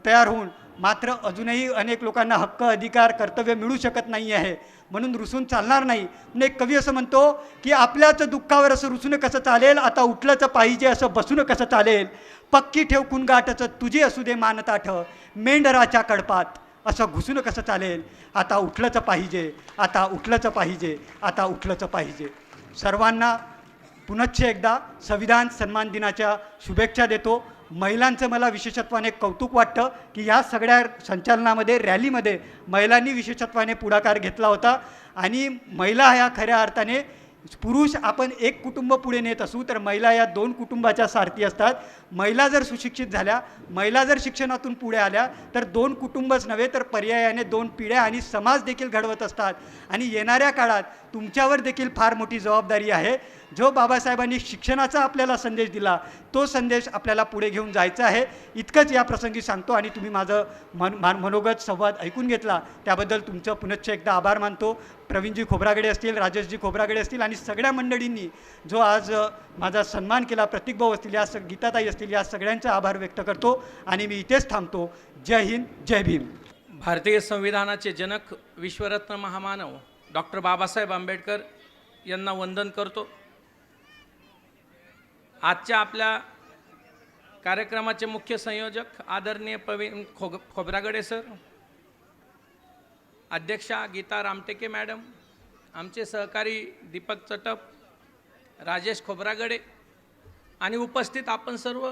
तयार होऊन मात्र अजूनही अनेक लोकांना हक्क, अधिकार, कर्तव्य मिळू शकत नाही आहे, म्हणून रुसून चालणार नाही. म्हणून एक कवी असं म्हणतो की आपल्याच दुःखावर असं रुसून कसं चालेल, आता उठलंच पाहिजे असं बसून कसं चालेल, पक्की ठेव कुणगाठच तुझी असू दे मानताठ, मेंढराच्या कडपात असं घुसून कसं चालेल, आता उठलंच पाहिजे, आता उठलंच पाहिजे, आता उठलंच पाहिजे. सर्वांना पुनश्च एकदा संविधान सन्मान दिनाच्या शुभेच्छा देतो. महिलांचं मला विशेषत्वाने कौतुक वाटतं की या सगळ्या संचलनामध्ये, रॅलीमध्ये महिलांनी विशेषत्वाने पुढाकार घेतला होता. आणि महिला ह्या खऱ्या अर्थाने, पुरुष आपण एक कुटुंब पुढे नेत असू तर महिला या दोन कुटुंबाच्या सारथी असतात. महिला जर सुशिक्षित झाल्या, महिला जर शिक्षणातून पुढे आल्या तर दोन कुटुंबच नव्हे तर पर्यायाने दोन पिढ्या आणि समाज देखील घडवत असतात. आणि येणाऱ्या काळात तुमच्यावर देखील फार मोठी जबाबदारी आहे. जो बाबासाहेबांनी शिक्षणाचा आपल्याला संदेश दिला तो संदेश आपल्याला पुढे घेऊन जायचा आहे. इतकंच या प्रसंगी सांगतो आणि तुम्ही माझं मनोगत संवाद ऐकून घेतला त्याबद्दल तुमचं पुनश्च एकदा आभार मानतो. प्रवीणजी खोब्रागडे असतील, राजेशजी खोब्रागडे असतील आणि सगळ्या मंडळींनी जो आज माझा सन्मान केला, प्रतिकभाऊ असतील, या गीताताई असतील, या सगळ्यांचे आभार व्यक्त करतो आणि मी इथेच थांबतो. जय हिंद, जय भीम. भारतीय संविधानाचे जनक, विश्वरत्न महामानव डॉक्टर बाबासाहेब आंबेडकर यांना वंदन करतो. आजच्या आपल्या कार्यक्रमाचे मुख्य संयोजक आदरणीय प्रवीण खोब्रागडे सर, अध्यक्षा गीता रामटेके मॅडम, आमचे सहकारी दीपक चटप, राजेश खोब्रागडे आणि उपस्थित आपण सर्व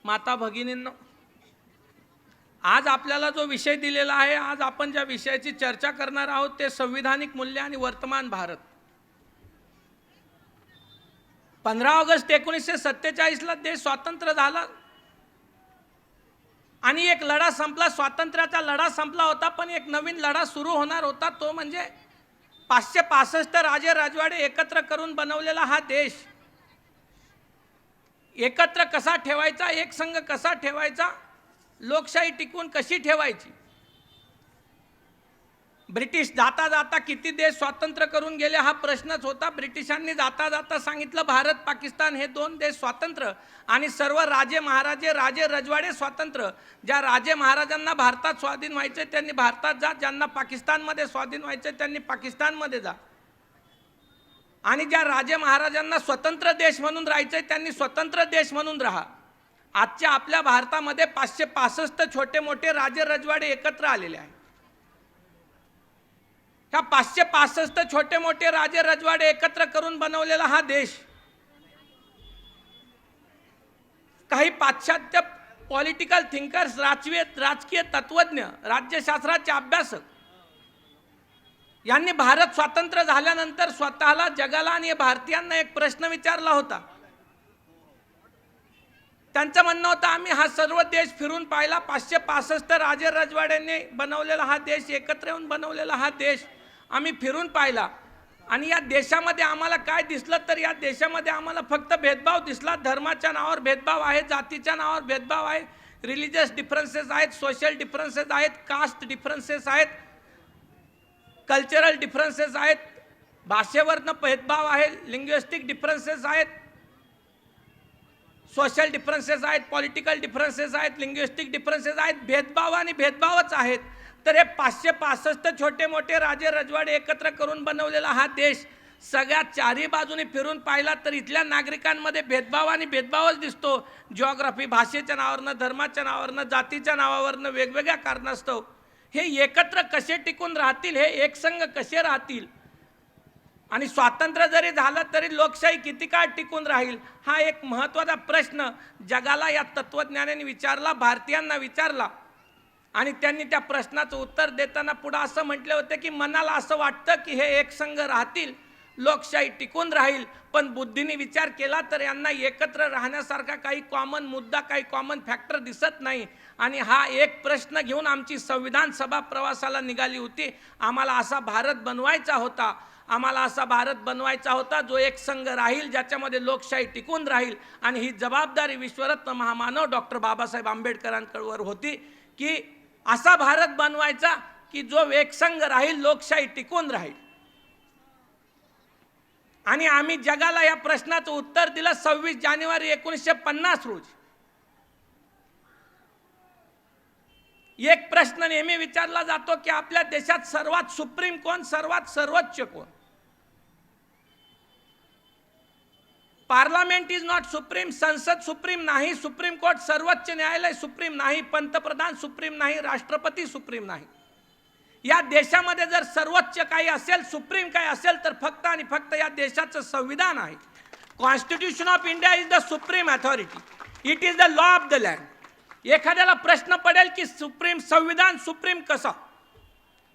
माता भगिनींनो, आज आपल्याला जो विषय दिलेला आहे, आज आपण ज्या विषयाची चर्चा करणार आहोत ते संविधानिक मूल्य आणि वर्तमान भारत. 15 ऑगस्ट 1947ला देश स्वतंत्र झाला आणि एक लढा संपला, स्वातंत्र्याचा लढा संपला होता, पण एक नवीन लढा सुरू होणार होता. तो म्हणजे 565 राजे राजवाडे एकत्र करून बनवलेला हा देश एकत्र कसा ठेवायचा, एक संघ कसा ठेवायचा, लोकशाही टिकवून कशी ठेवायची. ब्रिटिश जाता जाता किती देश स्वातंत्र्य करून गेले हा प्रश्नच होता. ब्रिटिशांनी जाता जाता सांगितलं भारत पाकिस्तान हे दोन देश स्वातंत्र्य आणि सर्व राजे महाराजे, राजे रजवाडे स्वातंत्र्य. ज्या राजे महाराजांना भारतात स्वाधीन व्हायचे त्यांनी भारतात जा, ज्यांना पाकिस्तानमध्ये स्वाधीन व्हायचे त्यांनी पाकिस्तानमध्ये जा, आणि ज्या राजे महाराजांना स्वतंत्र देश म्हणून राहायचे त्यांनी स्वतंत्र देश म्हणून राहा. आजच्या आपल्या भारतामध्ये 565 छोटे मोठे राजे रजवाडे एकत्र आलेले आहेत. ह्या 565 छोटे मोठे राजे रजवाडे एकत्र करून बनवलेला हा देश, काही पाश्चात्य पॉलिटिकल थिंकर्स, राजकीय तत्वज्ञ, राज्यशास्त्राचे अभ्यासक यांनी भारत स्वतंत्र झाल्यानंतर स्वतःला, जगाला आणि भारतीयांना एक प्रश्न विचारला होता. त्यांचं म्हणणं होतं, आम्ही हा सर्व देश फिरून पाहिला, 565 राजे रजवाड्यांनी बनवलेला हा देश, एकत्र येऊन बनवलेला हा देश आम्ही फिरून पाहिला, आणि या देशामध्ये आम्हाला काय दिसलं तर या देशामध्ये आम्हाला फक्त भेदभाव दिसला. धर्माच्या नावावर भेदभाव आहे, जातीच्या नावावर भेदभाव आहे, रिलिजियस डिफरन्सेस आहेत, सोशल डिफरन्सेस आहेत, कास्ट डिफरन्सेस आहेत, कल्चरल डिफरन्सेस आहेत, भाषेवरनं भेदभाव आहे, लिंग्विस्टिक डिफरन्सेस आहेत, सोशल डिफरन्सेस आहेत, पॉलिटिकल डिफरन्सेस आहेत, लिंग्विस्टिक डिफरन्सेस आहेत, भेदभाव आणि भेदभावच आहेत. तर हे 565 छोटे मोठे राजे रजवाडे एकत्र करून बनवलेला हा देश सगळ्या चारही बाजूने फिरून पाहिला तर इथल्या नागरिकांमध्ये भेदभाव आणि भेदभावच दिसतो. जिओग्राफी, भाषेच्या नावावरनं, धर्माच्या नावावरनं, जातीच्या नावावरनं, वेगवेगळ्या कारणास्तव हे एकत्र कसे टिकून राहतील, हे एकसंघ कसे राहतील, आणि स्वातंत्र्य जरी झालं तरी लोकशाही किती काळ टिकून राहील, हा एक महत्त्वाचा प्रश्न जगाला या तत्त्वज्ञानाने विचारला, भारतीयांना विचारला. आणि त्यांनी त्या प्रश्नाचं उत्तर देताना पुढं असं म्हटले होते की मनाला असं वाटतं की हे एकसंघ राहतील, लोकशाही टिकून राहील, पण बुद्धीने विचार केला तर यांना एकत्र राहण्यासारखा काही कॉमन मुद्दा, काही कॉमन फॅक्टर दिसत नाही. आणि हा एक प्रश्न घेऊन आमची संविधान सभा प्रवासाला निघाली होती. आम्हाला असा भारत बनवायचा होता, आम्हाला असा भारत बनवायचा होता जो एक संघ राहील, ज्याच्यामध्ये लोकशाही टिकून राहील. आणि ही जबाबदारी विश्वरत्न महामानव डॉक्टर बाबासाहेब आंबेडकरांकडवर होती की असा भारत बनवायचा की जो एक संघ राहील, लोकशाही टिकून राहील. आणि आम्ही जगाला या प्रश्नाचं उत्तर दिलं 26 जानेवारी 1950 रोजी. एक प्रश्न नेहमी विचारला जातो की आपल्या देशात सर्वात सुप्रीम कोण, सर्वात सर्वोच्च कोण? पार्लमेंट इज नॉट सुप्रीम, संसद सुप्रीम नाही, सुप्रीम कोर्ट सर्वोच्च न्यायालय सुप्रीम नाही, पंतप्रधान सुप्रीम नाही, राष्ट्रपती सुप्रीम नाही. या देशामध्ये जर सर्वोच्च काही असेल, सुप्रीम काही असेल तर फक्त आणि फक्त या देशाचं संविधान आहे. Constitution of India is the supreme authority, it is the law of the land. एखाद्याला प्रश्न पडेल की सुप्रीम संविधान सुप्रीम कसं,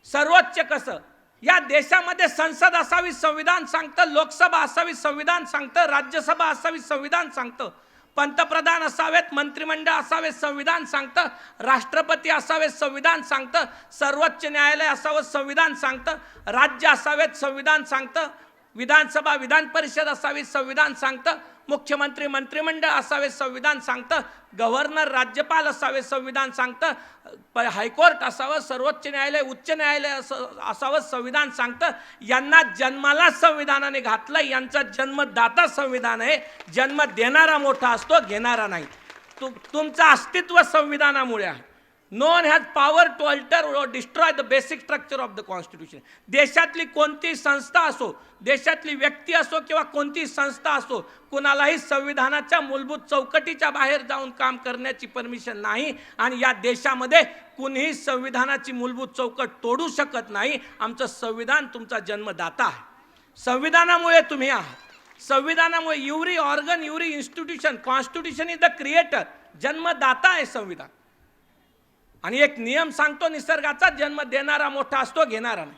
सर्वोच्च कसं? या देशामध्ये संसद असावी संविधान सांगतं, लोकसभा असावी संविधान सांगतं, राज्यसभा असावी संविधान सांगतं, पंतप्रधान असावेत, मंत्रिमंडळ असावे संविधान सांगतं, राष्ट्रपती असावेत संविधान सांगतं, सर्वोच्च न्यायालय असावं संविधान सांगतं, राज्य असावेत संविधान सांगतं, विधानसभा विधान परिषद असावी संविधान सांगतं, मुख्यमंत्री मंत्रिमंडळ असावे संविधान सांगतं, गव्हर्नर राज्यपाल असावे संविधान सांगतं, हायकोर्ट असावं, सर्वोच्च न्यायालय उच्च न्यायालय असावं संविधान सांगतं. यांना जन्माला संविधानाने घातलं, यांचा जन्मदाता संविधान आहे. जन्म देणारा मोठा असतो, घेणारा नाही. तुमचं अस्तित्व संविधानामुळे आहे. No one has power to alter or destroy the basic structure of the constitution. देशातली कोणती संस्था असो, देशातली व्यक्ती असो किंवा कोणती संस्था असो, कुणालाही संविधानाच्या मूलभूत चौकटीच्या बाहेर जाऊन काम करण्याची परमिशन नाही. आणि या देशामध्ये कुणीही संविधानाची मूलभूत चौकट तोडू शकत नाही. आमचं संविधान तुमचा जन्मदाता आहे. संविधानामुळे तुम्ही आहात. संविधानामुळे every organ, every institution, constitution is the creator. जन्मदाता आहे संविधान. आणि एक नियम सांगतो निसर्गाचा, जन्म देणारा मोठा असतो, घेणारा नाही.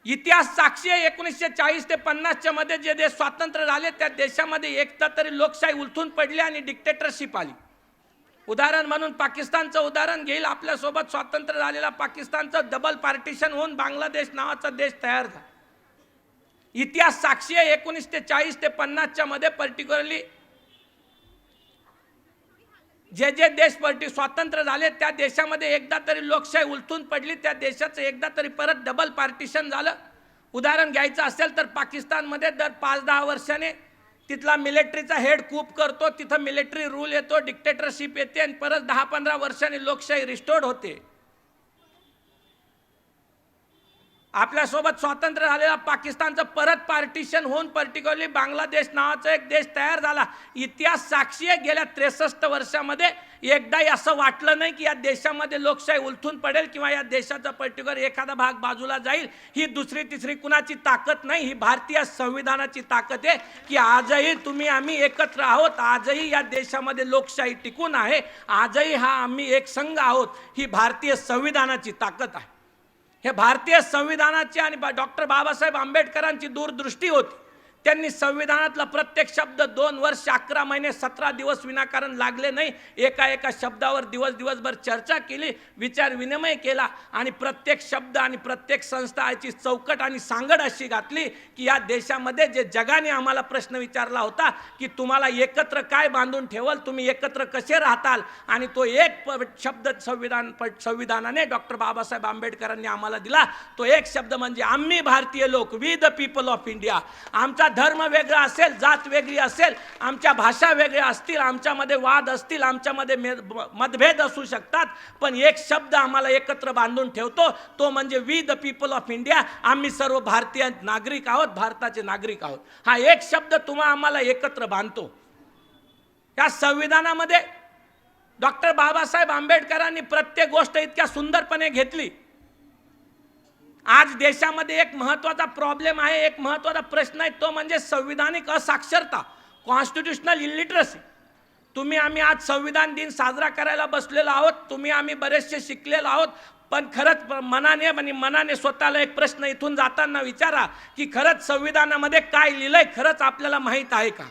इतिहास साक्षी आहे. 1940 ते 50 मध्ये जे देश स्वातंत्र्य झाले त्या देशामध्ये एकदा तरी लोकशाही उलथून पडली आणि डिक्टेटरशिप आली. उदाहरण म्हणून पाकिस्तानचं उदाहरण घेईल. आपल्यासोबत स्वातंत्र्य झालेला पाकिस्तानचं डबल पार्टिशन होऊन बांगलादेश नावाचा देश तयार झाला. इतिहास साक्षी आहे. 1940 ते 50 मध्ये पर्टिक्युलरली जे जे देश स्वातंत्र्य झाले त्या देशामध्ये एकदा तरी लोकशाही उलथून पडली, त्या देशाचं एकदा तरी परत डबल पार्टिशन झालं. उदाहरण घ्यायचं असेल तर पाकिस्तानमध्ये दर 5-10 वर्षाने तिथला मिलिटरीचा हेड कूप करतो, तिथं मिलिटरी रूल येतो, डिक्टेटरशिप येते आणि परत 10-15 वर्षांनी लोकशाही रिस्टोर्ड होते. आपल्यासोबत स्वातंत्र्य झालेला पाकिस्तानचं परत पार्टिशन होऊन पर्टिक्युलरली बांगलादेश नावाचा एक देश तयार झाला. इतिहास साक्षी आहे. गेल्या 63 वर्षामध्ये एकदाही असं वाटलं नाही की या देशामध्ये लोकशाही उलथून पडेल किंवा या देशाचा पर्टिक्युलर एखादा भाग बाजूला जाईल. ही दुसरी तिसरी कुणाची ताकद नाही, ही भारतीय संविधानाची ताकद आहे की आजही तुम्ही आम्ही एकत्र आहोत. आजही या देशामध्ये लोकशाही टिकून आहे. आजही हा आम्ही एक संघ आहोत. ही भारतीय संविधानाची ताकद आहे. हे भारतीय संविधानाची आणि डॉक्टर बाबासाहेब आंबेडकरांची दूरदृष्टी होती. त्यांनी संविधानातला प्रत्येक शब्द 2 वर्ष 11 महिने 17 दिवस विनाकारण लागले नाही. एका एका शब्दावर दिवसभर चर्चा केली, विचार विनिमय केला आणि प्रत्येक शब्द आणि प्रत्येक संस्था याची चौकट आणि सांगड अशी घातली की या देशामध्ये जे जगाने आम्हाला प्रश्न विचारला होता की तुम्हाला एकत्र काय बांधून ठेवल, तुम्ही एकत्र कसे राहताल, आणि तो एक शब्द संविधानाने डॉक्टर बाबासाहेब आंबेडकरांनी आम्हाला दिला. तो एक शब्द म्हणजे आम्ही भारतीय लोक, we the people of India. आमचा धर्म वेगळा असेल, जात वेगळी असेल, आमच्या भाषा वेगळ्या असतील, आमच्यामध्ये वाद असतील, आमच्यामध्ये मतभेद असू शकतात, पण एक शब्द आम्हाला एकत्र बांधून ठेवतो, तो म्हणजे we the people of India. आम्ही सर्व भारतीय नागरिक आहोत, भारताचे नागरिक आहोत. हा एक शब्द तुम्हा आम्हाला एकत्र बांधतो. या संविधानामध्ये डॉक्टर बाबासाहेब आंबेडकरांनी प्रत्येक गोष्ट इतक्या सुंदरपणे घेतली. आज देशामध्ये एक महत्त्वाचा प्रॉब्लेम आहे, एक महत्त्वाचा प्रश्न आहे, तो म्हणजे संविधानिक असाक्षरता, कॉन्स्टिट्यूशनल इलिटरसी. तुम्ही आम्ही आज संविधान दिन साजरा करायला बसलेलो आहोत, तुम्ही आम्ही बरेचसे शिकलेलो आहोत, पण खरंच मनाने स्वतःला एक प्रश्न इथून जाताना विचारा की खरंच संविधानामध्ये काय लिहिलंय खरंच आपल्याला माहीत आहे का?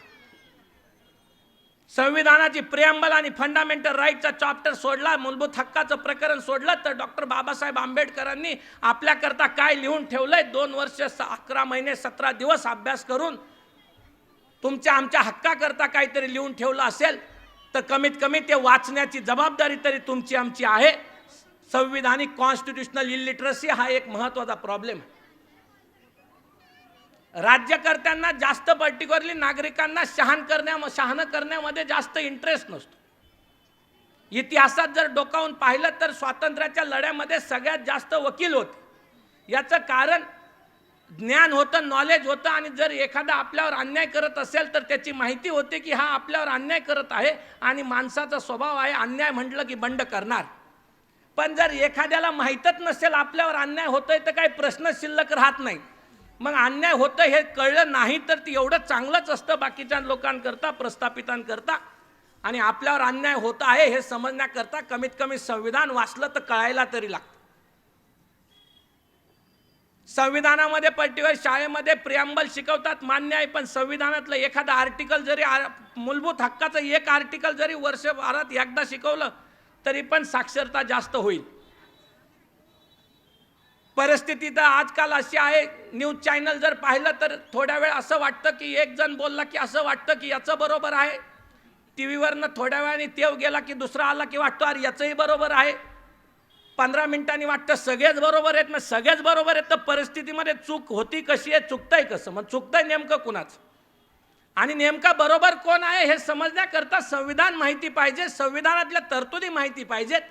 संविधानाची प्रिअम्बल आणि फंडामेंटल राईटचा चॅप्टर सोडला, मूलभूत हक्काचं प्रकरण सोडलं, तर डॉक्टर बाबासाहेब आंबेडकरांनी आपल्याकरता काय लिहून ठेवलंय? 2 वर्ष 11 महिने 17 दिवस अभ्यास करून तुमच्या आमच्या हक्काकरता काहीतरी लिहून ठेवलं असेल तर कमीत कमी ते वाचण्याची जबाबदारी तरी तुमची आमची आहे. संविधानिक कॉन्स्टिट्यूशनल इलिटरसी हा एक महत्त्वाचा प्रॉब्लेम आहे. राज्यकर्त्यांना जास्त पर्टिक्युलरली नागरिकांना शहाणं करण्यामध्ये जास्त इंटरेस्ट नसतो. इतिहासात जर डोकावून पाहिलं तर स्वातंत्र्याच्या लढ्यामध्ये सगळ्यात जास्त वकील होते. याचं कारण ज्ञान होतं, नॉलेज होतं, आणि जर एखादा आपल्यावर अन्याय करत असेल तर त्याची माहिती होते की हा आपल्यावर अन्याय करत आहे, आणि माणसाचा स्वभाव आहे अन्याय म्हटलं की बंड करणार. पण जर एखाद्याला माहीतच नसेल आपल्यावर अन्याय होतोय तर काही प्रश्न शिल्लक राहत नाही. मग अन्याय होतं हे कळलं नाही तर ते एवढं चांगलंच असतं बाकीच्या लोकांकरता, प्रस्थापितांकरता. आणि आपल्यावर अन्याय होत आहे हे समजण्याकरता कमीत कमी संविधान वाचलं तर कळायला तरी लागतं. संविधानामध्ये पर्टिक्युलर शाळेमध्ये प्रिअम्बल शिकवतात, मान्य आहे, पण संविधानातलं एखादा आर्टिकल जरी मूलभूत हक्काचं एक आर्टिकल जरी वर्षभरात एकदा शिकवलं तरी पण साक्षरता जास्त होईल. परिस्थिती तर आजकाल अशी आहे, न्यूज चॅनल जर पाहिलं तर थोड्या वेळ असं वाटतं की एक जण बोलला की असं वाटतं की याचं बरोबर आहे, टीव्हीवरनं थोड्या वेळाने तेव गेला की दुसरा आला की वाटतो अरे याचंही बरोबर आहे, 15 मिनिटांनी वाटतं सगळेच बरोबर आहेत. मग सगळेच बरोबर आहेत तर परिस्थितीमध्ये चूक होती कशी आहे, चुकतंय कसं, मग चुकतंय नेमकं कुणाचं आणि नेमका बरोबर कोण आहे हे समजण्याकरता संविधान माहिती पाहिजे, संविधानातल्या तरतुदी माहिती पाहिजेत.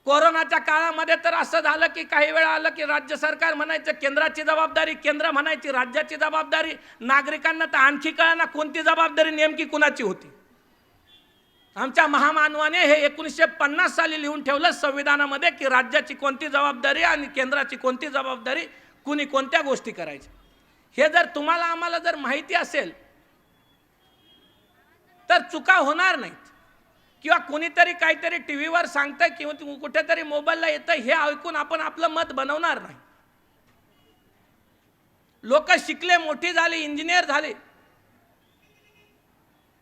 कोरोनाच्या काळामध्ये तर असं झालं की काही वेळा आलं की राज्य सरकार म्हणायचं केंद्राची जबाबदारी, केंद्र म्हणायची राज्याची जबाबदारी, नागरिकांना तर आणखी कळना कोणती जबाबदारी नेमकी कुणाची होती. आमच्या महामानवाने हे 1950 साली लिहून ठेवलं संविधानामध्ये की राज्याची कोणती जबाबदारी आणि केंद्राची कोणती जबाबदारी, कुणी कोणत्या गोष्टी करायच्या. हे जर तुम्हाला आम्हाला जर माहिती असेल तर चुका होणार नाहीत. किंवा कुणीतरी काहीतरी टीव्हीवर सांगतंय किंवा कुठेतरी मोबाईलला येतं हे ऐकून आपण आपलं मत बनवणार नाही. लोक शिकले, मोठी झाली, इंजिनियर झाले.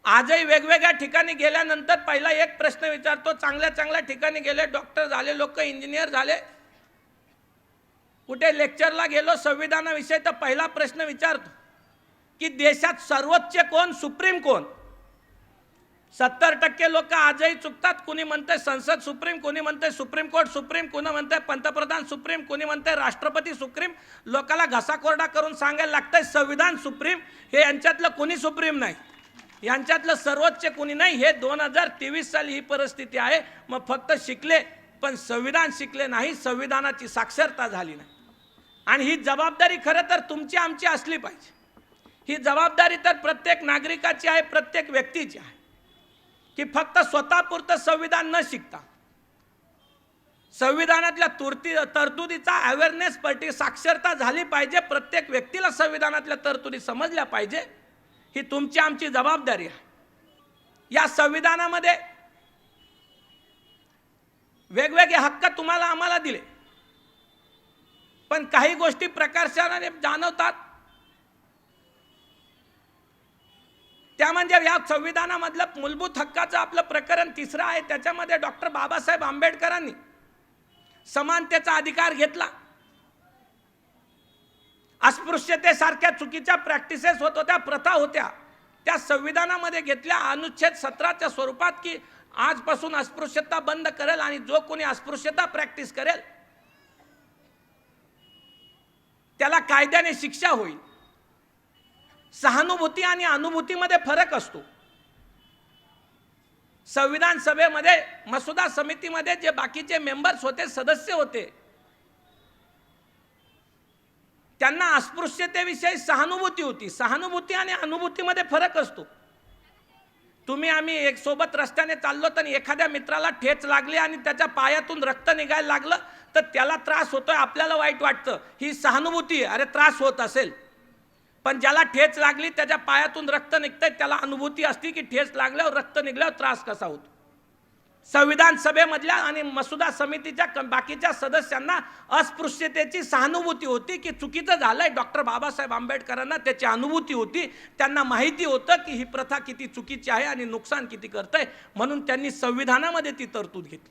आजही वेगवेगळ्या ठिकाणी गेल्यानंतर पहिला एक प्रश्न विचारतो, चांगल्या चांगल्या ठिकाणी गेले, डॉक्टर झाले लोक, इंजिनियर झाले, कुठे लेक्चरला गेलो संविधानाविषयी तर पहिला प्रश्न विचारतो की देशात सर्वोच्च कोण, सुप्रीम कोण. 70% लोक आजही चुकतात. कुणी म्हणते संसद सुप्रीम, कुणी म्हणते सुप्रीम कोर्ट सुप्रीम, कुणी म्हणते पंतप्रधान सुप्रीम, कुणी म्हणते राष्ट्रपती सुप्रीम. लोकाला घसाकोरडा करून सांगायला लागतंय संविधान सुप्रीम. हे यांच्यातलं कुणी सुप्रीम नाही, यांच्यातलं सर्वोच्च कुणी नाही. हे 2023 साली ही परिस्थिती आहे. मग फक्त शिकले पण संविधान शिकले नाही, संविधानाची साक्षरता झाली नाही. आणि ही जबाबदारी खरं तर तुमची आमची असली पाहिजे. ही जबाबदारी तर प्रत्येक नागरिकाची आहे, प्रत्येक व्यक्तीची आहे की फक्त स्वतःपुरतं संविधान न शिकता संविधानातल्या तरतुदीचा अवेअरनेस साक्षरता झाली पाहिजे. प्रत्येक व्यक्तीला संविधानातल्या तरतुदी समजल्या पाहिजे. ही तुमची आमची जबाबदारी आहे. या संविधानामध्ये वेगवेगळे हक्क तुम्हाला आम्हाला दिले, पण काही गोष्टी प्रकर्षाने जाणवतात. त्या म्हणजे या संविधानामधलं मूलभूत हक्काचं आपलं प्रकरण 3 आहे. त्याच्यामध्ये डॉक्टर बाबासाहेब आंबेडकरांनी समानतेचा अधिकार घेतला. अस्पृश्यतेसारख्या चुकीच्या प्रॅक्टिसेस होत होत्या, प्रथा होत्या, त्या संविधानामध्ये घेतल्या अनुच्छेद 17च्या स्वरूपात की आजपासून अस्पृश्यता बंद करेल आणि जो कोणी अस्पृश्यता प्रॅक्टिस करेल त्याला कायद्याने शिक्षा होईल. सहानुभूती आणि अनुभूतीमध्ये फरक असतो. संविधान सभेमध्ये मसुदा समितीमध्ये जे बाकीचे मेंबर्स होते, सदस्य होते, त्यांना अस्पृश्यतेविषयी सहानुभूती होती. सहानुभूती आणि अनुभूतीमध्ये फरक असतो. तुम्ही आम्ही एक सोबत रस्त्याने चाललो तर एखाद्या मित्राला ठेच लागली आणि त्याच्या पायातून रक्त निघायला लागलं तर त्याला त्रास होतोय, आपल्याला वाईट वाटतं, ही सहानुभूती आहे. अरे त्रास होत असेल, पण ज्याला ठेच लागली त्याच्या पायातून रक्त निघतंय त्याला अनुभूती असते की ठेच लागल्यावर रक्त निघल्यावर त्रास कसा होतो. संविधान सभेमधल्या आणि मसुदा समितीच्या बाकीच्या सदस्यांना अस्पृश्यतेची सहानुभूती होती की चुकीचं झालंय. डॉक्टर बाबासाहेब आंबेडकरांना त्याची अनुभूती होती. त्यांना माहिती होतं की ही प्रथा किती चुकीची आहे आणि नुकसान किती करतंय, म्हणून त्यांनी संविधानामध्ये ती तरतूद घेतली.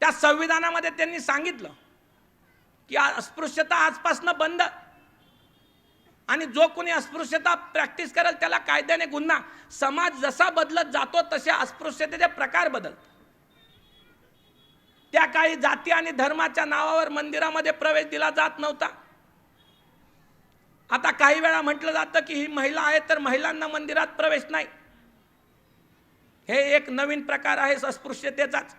त्या संविधानामध्ये त्यांनी सांगितलं की अस्पृश्यता आजपासून बंद, आणि जो कोणी अस्पृश्यता प्रॅक्टिस करेल त्याला कायद्याने गुन्हा. समाज जसा बदलत जातो तसे अस्पृश्यतेचे प्रकार बदलतात. त्या काळी जाती आणि धर्माच्या नावावर मंदिरामध्ये प्रवेश दिला जात नव्हता. आता काही वेळा म्हटलं जातं की ही महिला आहे तर महिलांना मंदिरात प्रवेश नाही. हे एक नवीन प्रकार आहे अस्पृश्यतेचाच.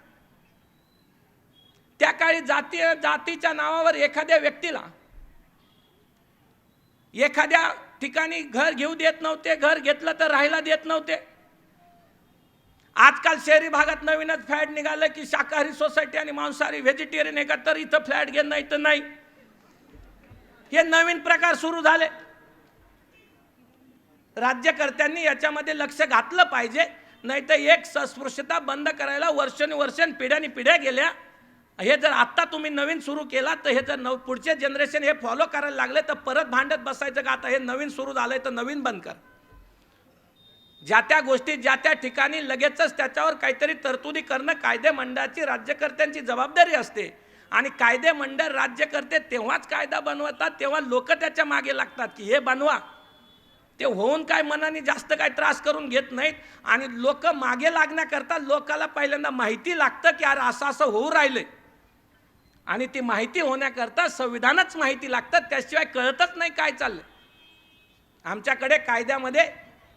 त्या काळी जातीच्या नावावर एखाद्या व्यक्तीला एखाद्या ठिकाणी घर घेऊ देत नव्हते, घर घेतलं तर राहायला देत नव्हते. आजकाल शहरी भागात नवीनच फ्लॅट निघालं की शाकाहारी सोसायटी आणि मांसाहारी व्हेजिटेरियन आहे का तर इथं फ्लॅट घे, नाही तर नाही. हे नवीन प्रकार सुरू झाले. राज्यकर्त्यांनी याच्यामध्ये लक्ष घातलं पाहिजे, नाही तर एक अस्पृश्यता बंद करायला वर्षानुवर्ष पिढ्यानी पिढ्या गेल्या. हे जर आत्ता तुम्ही नवीन सुरू केला तर हे जर पुढचे जनरेशन हे फॉलो करायला लागले तर परत भांडत बसायचं का आता हे नवीन सुरू झालंय तर नवीन बंद कर. ज्या त्या गोष्टी ज्या त्या ठिकाणी लगेचच त्याच्यावर काहीतरी तरतुदी करणं कायदे मंडळाची राज्यकर्त्यांची जबाबदारी असते. आणि कायदे मंडळ राज्यकर्ते तेव्हाच कायदा बनवतात तेव्हा लोक त्याच्या मागे लागतात की हे बनवा. ते होऊन काय मनाने जास्त काय त्रास करून घेत नाहीत. आणि लोक मागे लागण्याकरता लोकाला पहिल्यांदा माहिती लागतं की अरे असं असं होऊ राहिलंय, आणि ती माहिती होण्याकरता संविधानच माहिती लागतं, त्याशिवाय कळतच नाही काय चाललंय. आमच्याकडे कायद्यामध्ये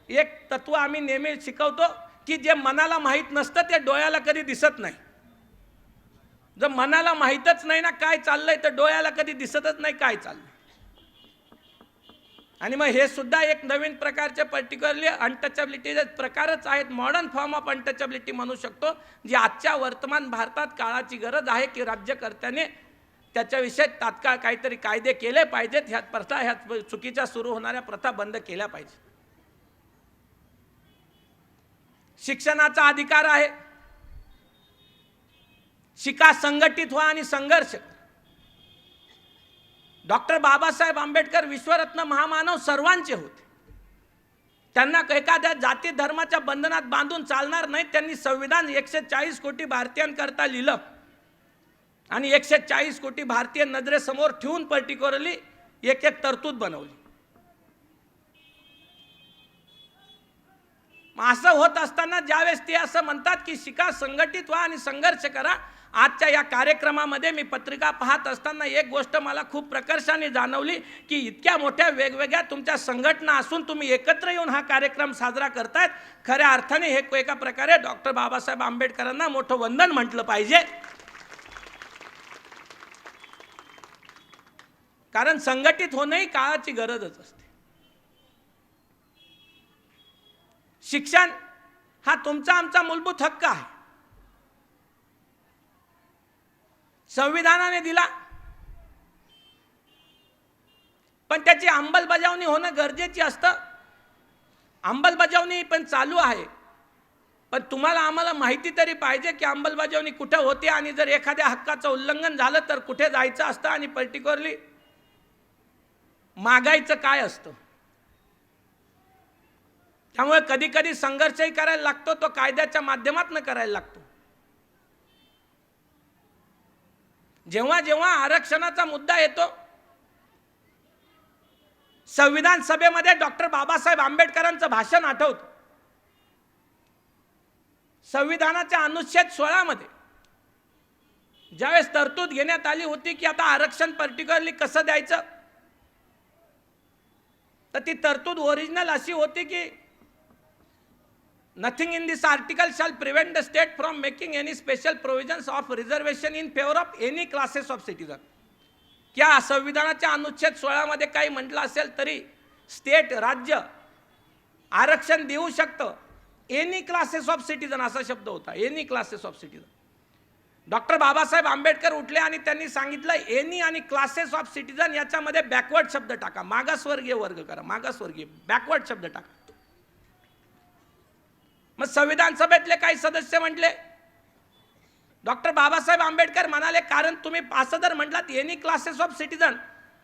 एक तत्व आम्ही नेहमी शिकवतो की जे मनाला माहीत नसतं ते डोळ्याला कधी दिसत नाही. जर मनाला माहीतच नाही ना काय चाललंय तर डोळ्याला कधी दिसतच नाही काय चाललंय. आणि मग हे सुद्धा एक नवीन प्रकारचे पर्टिक्युलरली अनटचबिलिटीचे प्रकारच आहेत. मॉडर्न फॉर्म ऑफ अनटचबिलिटी म्हणू शकतो, जी आजच्या वर्तमान भारतात काळाची गरज आहे की राज्यकर्त्याने त्याच्याविषयी तात्काळ काहीतरी कायदे केले पाहिजेत. ह्या प्रथा, ह्या चुकीच्या सुरू होणाऱ्या प्रथा बंद केल्या पाहिजे. शिक्षणाचा अधिकार आहे. शिका, संघटित व्हा आणि संघर्ष. डॉक्टर बाबासाहेब आंबेडकर विश्वरत्न महामानव सर्वांचे होते. त्यांना एखाद्या जाती धर्माच्या बंधनात बांधून चालणार नाही. त्यांनी संविधान 140 कोटी भारतीयांकरता लिहिलं आणि 140 कोटी भारतीय नजरेसमोर ठेवून पर्टिक्युलरली एक एक तरतूद बनवली. असं होत असताना ज्यावेळेस ते असं म्हणतात की शिका, संघटित व्हा आणि संघर्ष करा, आजच्या या कार्यक्रमामध्ये मी पत्रिका पाहत असताना एक गोष्ट मला खूप प्रकर्षाने जाणवली की इतक्या मोठ्या वेगवेगळ्या तुमच्या संघटना असून तुम्ही एकत्र येऊन हा कार्यक्रम साजरा करतायत. खऱ्या अर्थाने हे एका प्रकारे डॉक्टर बाबासाहेब आंबेडकरांना मोठं वंदन म्हटलं पाहिजे. कारण संघटित होणंही काळाची गरजच असते. शिक्षण हा तुमचा आमचा मूलभूत हक्क आहे. संविधानाने दिला, पण त्याची अंमलबजावणी होणं गरजेची असतं. अंमलबजावणी पण चालू आहे, पण तुम्हाला आम्हाला माहिती तरी पाहिजे की अंमलबजावणी कुठे होते आणि जर एखाद्या हक्काचं उल्लंघन झालं तर कुठे जायचं असतं आणि पर्टिक्युलरली मागायचं काय असतं. त्यामुळे कधी कधी संघर्षही करायला लागतो, तो कायद्याच्या माध्यमातून करायला लागतो. जेव्हा जेव्हा आरक्षणाचा मुद्दा येतो, संविधान सभेमध्ये डॉक्टर बाबासाहेब आंबेडकरांचं भाषण आठवतं. संविधानाच्या अनुच्छेद 16 मध्ये ज्यावेळेस तरतूद घेण्यात आली होती की आता आरक्षण पर्टिक्युलरली कसं द्यायचं, तर ती तरतूद ओरिजिनल अशी होती की nothing in this article shall prevent the state from making any special provisions of reservation in favour of any classes of citizen. क्या संविधानाच्या अनुच्छेद 16 मध्ये काही म्हटलं असेल तरी स्टेट राज्य आरक्षण देऊ शकतं. एनी क्लासेस ऑफ सिटीजन असा शब्द होता, any classes of citizen. Doctor Babasaheb Ambedkar उठले आणि त्यांनी सांगितलं एनी आणि क्लासेस ऑफ सिटीजन याच्यामध्ये बॅकवर्ड शब्द टाका, मागासवर्गीय वर्ग करा, मागासवर्गीय बॅकवर्ड शब्द टाका. मग संविधान सभेतले काही सदस्य म्हटले, डॉक्टर बाबासाहेब आंबेडकर म्हणाले कारण तुम्ही असं जर म्हटलात एनी क्लासेस ऑफ सिटीजन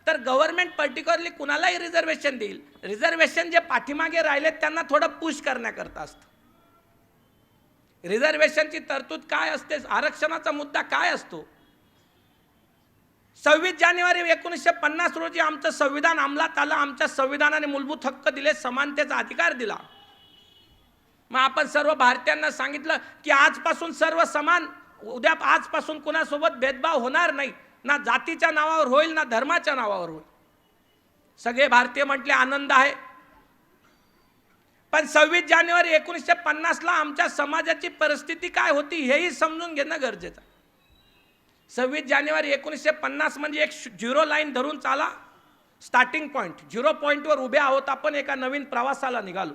तर गव्हर्नमेंट पर्टिक्युलरली कुणालाही रिझर्वेशन देईल. रिझर्वेशन जे पाठीमागे राहिले त्यांना थोडं पुश करण्याकरता असतं. रिझर्वेशनची तरतूद काय असते, आरक्षणाचा मुद्दा काय असतो. 26 जानेवारी 1950 रोजी आमचं संविधान अंमलात आलं. आमच्या संविधानाने मूलभूत हक्क दिले, समानतेचा अधिकार दिला. मग आपण सर्व भारतीयांना सांगितलं की आजपासून सर्व समान, उद्या आजपासून कुणासोबत भेदभाव होणार नाही, ना जातीच्या नावावर होईल ना धर्माच्या नावावर होईल. सगळे भारतीय म्हटले आनंद आहे. पण 26 जानेवारी 1950ला आमच्या समाजाची परिस्थिती काय होती हेही समजून घेणं गरजेचं आहे. 26 जानेवारी 1950 म्हणजे एक झिरो लाईन धरून चाला, स्टार्टिंग पॉईंट, झिरो पॉईंटवर उभे आहोत आपण, एका नवीन प्रवासाला निघालो.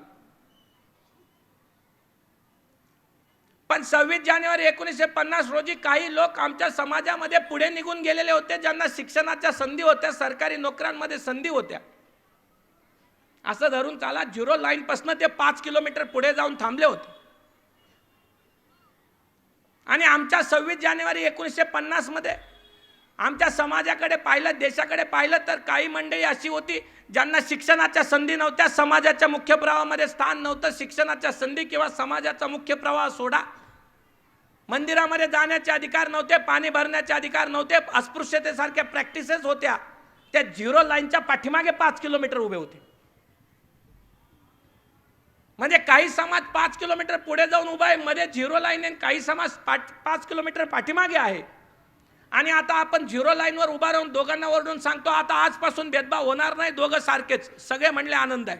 पण 26 जानेवारी 1950 रोजी काही लोक आमच्या समाजामध्ये पुढे निघून गेलेले होते, ज्यांना शिक्षणाच्या संधी होत्या, सरकारी नोकऱ्यांमध्ये संधी होत्या. असं धरून चाला, झिरो लाईन पासून ते 5 किलोमीटर पुढे जाऊन थांबले होते. आणि आमच्या 26 जानेवारी 1950 मध्ये आमच्या समाजाकडे पाहिलं, देशाकडे पाहिलं तर काही मंडळी अशी होती ज्यांना शिक्षणाच्या संधी नव्हत्या, समाजाच्या मुख्य प्रवाहामध्ये स्थान नव्हतं. शिक्षणाच्या संधी किंवा समाजाचा मुख्य प्रवाह सोडा, मंदिरामध्ये जाण्याचे अधिकार नव्हते, पाणी भरण्याचे अधिकार नव्हते, अस्पृश्यतेसारख्या प्रॅक्टिसेस होत्या. त्या झिरो लाईनच्या पाठीमागे 5 किलोमीटर उभे होते. म्हणजे काही समाज 5 किलोमीटर पुढे जाऊन उभा आहे, मध्ये झिरो लाईन आहे, काही समाज 5 किलोमीटर पाठीमागे आहे. आणि आता आपण झिरो लाईनवर उभा राहून दोघांना ओरडून सांगतो आता आजपासून भेदभाव होणार नाही, दोघं सारखेच. सगळे म्हणले आनंद आहे.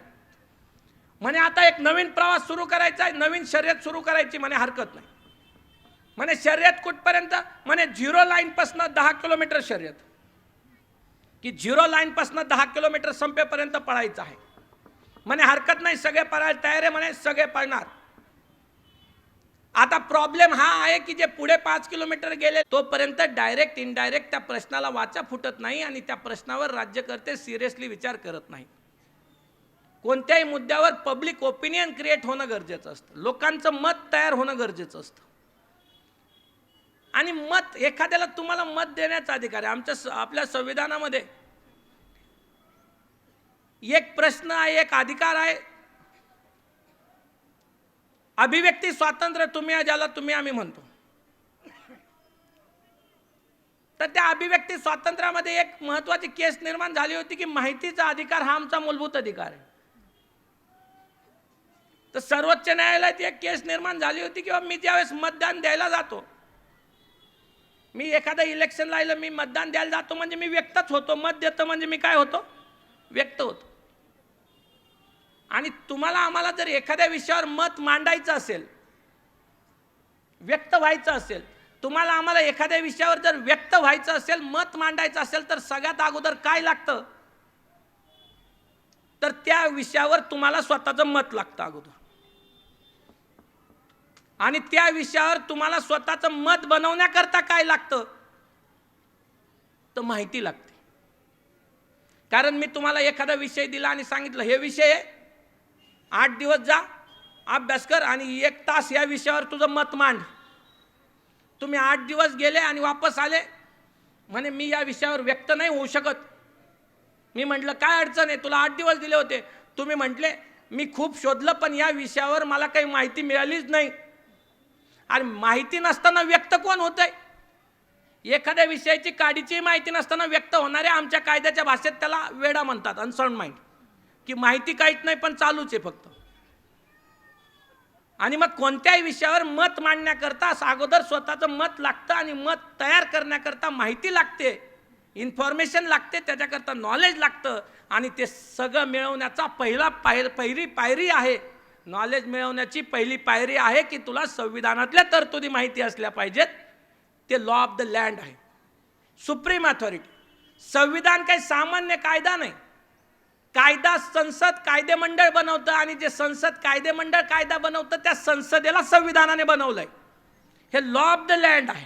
म्हणे आता एक नवीन प्रवास सुरू करायचा आहे, नवीन शर्यत सुरू करायची, म्हणे हरकत नाही. म्हणे शर्यत कुठपर्यंत, म्हणे झिरो लाईन पासून 10 किलोमीटर शर्यत, की झिरो लाईन पासून 10 किलोमीटर संपेपर्यंत पळायचं आहे. म्हणे हरकत नाही, सगळे पळायला तयार आहे, म्हणे सगळे पळणार. आता प्रॉब्लेम हा आहे की जे पुढे 5 किलोमीटर गेले तोपर्यंत डायरेक्ट इनडायरेक्ट त्या प्रश्नाला वाचा फुटत नाही आणि त्या प्रश्नावर राज्यकर्ते सिरियसली विचार करत नाही. कोणत्याही मुद्द्यावर पब्लिक ओपिनियन क्रिएट होणं गरजेचं असतं, लोकांचं मत तयार होणं गरजेचं असतं. आणि मत, एखाद्याला तुम्हाला मत देण्याचा अधिकार आहे. आपल्या संविधानामध्ये एक प्रश्न आहे, एक अधिकार आहे, अभिव्यक्ती स्वातंत्र्य, ज्याला तुम्ही आम्ही म्हणतो. तर त्या अभिव्यक्ती स्वातंत्र्यामध्ये एक महत्त्वाची केस निर्माण झाली होती की माहितीचा अधिकार हा आमचा मूलभूत अधिकार आहे. तर सर्वोच्च न्यायालयात एक केस निर्माण झाली होती की मी ज्यावेळेस मतदान द्यायला जातो, मी एखादा इलेक्शनला आलं, मी मतदान द्यायला जातो म्हणजे मी व्यक्तच होतो, मत देतो म्हणजे मी काय होतो, व्यक्त होतो. आणि तुम्हाला आम्हाला जर एखाद्या विषयावर मत मांडायचं असेल, व्यक्त व्हायचं असेल, तुम्हाला आम्हाला एखाद्या विषयावर जर व्यक्त व्हायचं असेल, मत मांडायचं असेल, तर सगळ्यात अगोदर काय लागतं, तर त्या विषयावर तुम्हाला स्वतःचं मत लागतं अगोदर. आणि त्या विषयावर तुम्हाला स्वतःचं मत बनवण्याकरता काय लागतं, तर माहिती लागते. कारण मी तुम्हाला एखादा विषय दिला आणि सांगितलं हे विषय 8 दिवस जा अभ्यास कर आणि 1 तास या विषयावर तुझं मत मांड. तुम्ही 8 दिवस गेले आणि वापस आले, म्हणे मी या विषयावर व्यक्त नाही होऊ शकत. मी म्हटलं काय अडचण आहे, तुला 8 दिवस दिले होते. तुम्ही म्हटले मी खूप शोधलं पण या विषयावर मला काही माहिती मिळालीच नाही. आणि माहिती नसताना व्यक्त कोण होतंय, एखाद्या विषयाची काडीची माहिती नसताना व्यक्त होणारे आमच्या कायद्याच्या भाषेत त्याला वेडा म्हणतात, अनसाउंड माइंड, की माहिती काहीच नाही पण चालूच आहे फक्त. आणि मग कोणत्याही विषयावर मत मांडण्याकरता अगोदर स्वतःचं मत लागतं आणि मत तयार करण्याकरता माहिती लागते. इन्फॉर्मेशन लागते, त्याच्याकरता नॉलेज लागतं आणि ते सगळं मिळवण्याचा पहिली पायरी आहे. नॉलेज मिळवण्याची पहिली पायरी आहे की तुला संविधानातल्या तरतुदी माहिती असल्या पाहिजेत. ते लॉ ऑफ द लँड आहे, सुप्रीम अथॉरिटी. संविधान काही सामान्य कायदा नाही. कायदा संसद कायदेमंडळ बनवतं आणि जे संसद कायदेमंडळ कायदा बनवतं त्या संसदेला संविधानाने बनवलंय. हे लॉ ऑफ द लँड आहे,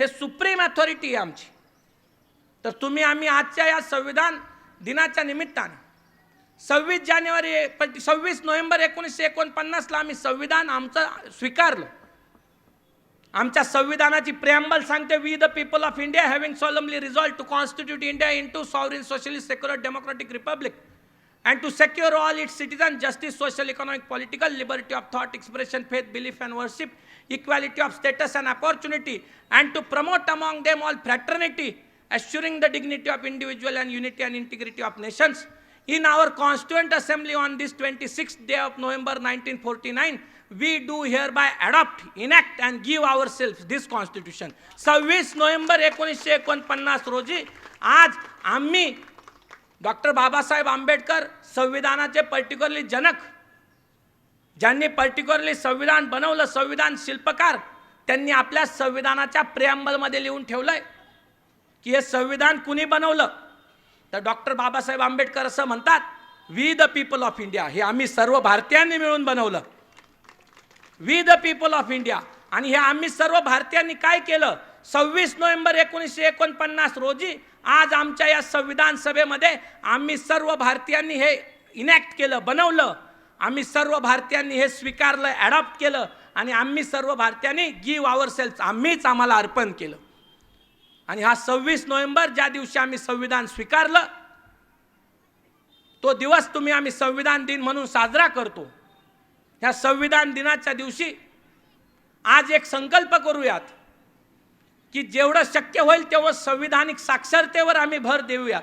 हे सुप्रीम अथॉरिटी आहे आमची. तर आम्ही आजच्या या संविधान दिनाच्या निमित्ताने 26 नोव्हेंबर 1949ला आम्ही संविधान आमचं स्वीकारलं. आमच्या संविधानाची प्रेम्बल सांगते, we the people of India having solemnly resolve to constitute India into sovereign socialist secular democratic republic and to secure all its citizens justice, social, economic, political, liberty of thought, expression, faith, belief and worship, equality of status and opportunity, and to promote among them all fraternity, assuring the dignity of individual and unity and integrity of nations. In our Constituent Assembly on this 26th day of November 1949, we do hereby adopt, enact and give ourselves this constitution. 26 November 1949 रोजी आज आम्ही doctor Babasaheb Ambedkar संविधानाचे particularly जनक, ज्यांनी particularly संविधान बनवलं, संविधान शिल्पकार, त्यांनी आपल्या संविधानाच्या प्रेम्बलमध्ये लिहून ठेवलंय की हे संविधान कुणी बनवलं. तर डॉक्टर बाबासाहेब आंबेडकर असं म्हणतात, we the people of India. हे आम्ही सर्व भारतीयांनी मिळून बनवलं, we the people of India. आणि हे आम्ही सर्व भारतीयांनी काय केलं, 26 नोव्हेंबर 1949 रोजी आज आमच्या या संविधान सभेमध्ये आम्ही सर्व भारतीयांनी हे इनॅक्ट केलं, बनवलं. आम्ही सर्व भारतीयांनी हे स्वीकारलं, ॲडॉप्ट केलं आणि आम्ही सर्व भारतीयांनी गिव्ह आवर सेल्फ, आम्हीच आम्हाला अर्पण केलं. आणि हा 26 नोव्हेंबर ज्या दिवशी आम्ही संविधान स्वीकारलं, तो दिवस आम्ही संविधान दिन म्हणून साजरा करतो. ह्या संविधान दिनाच्या दिवशी आज एक संकल्प करूयात की जेवढं शक्य होईल तेवढं संविधानिक साक्षरतेवर आम्ही भर देऊयात.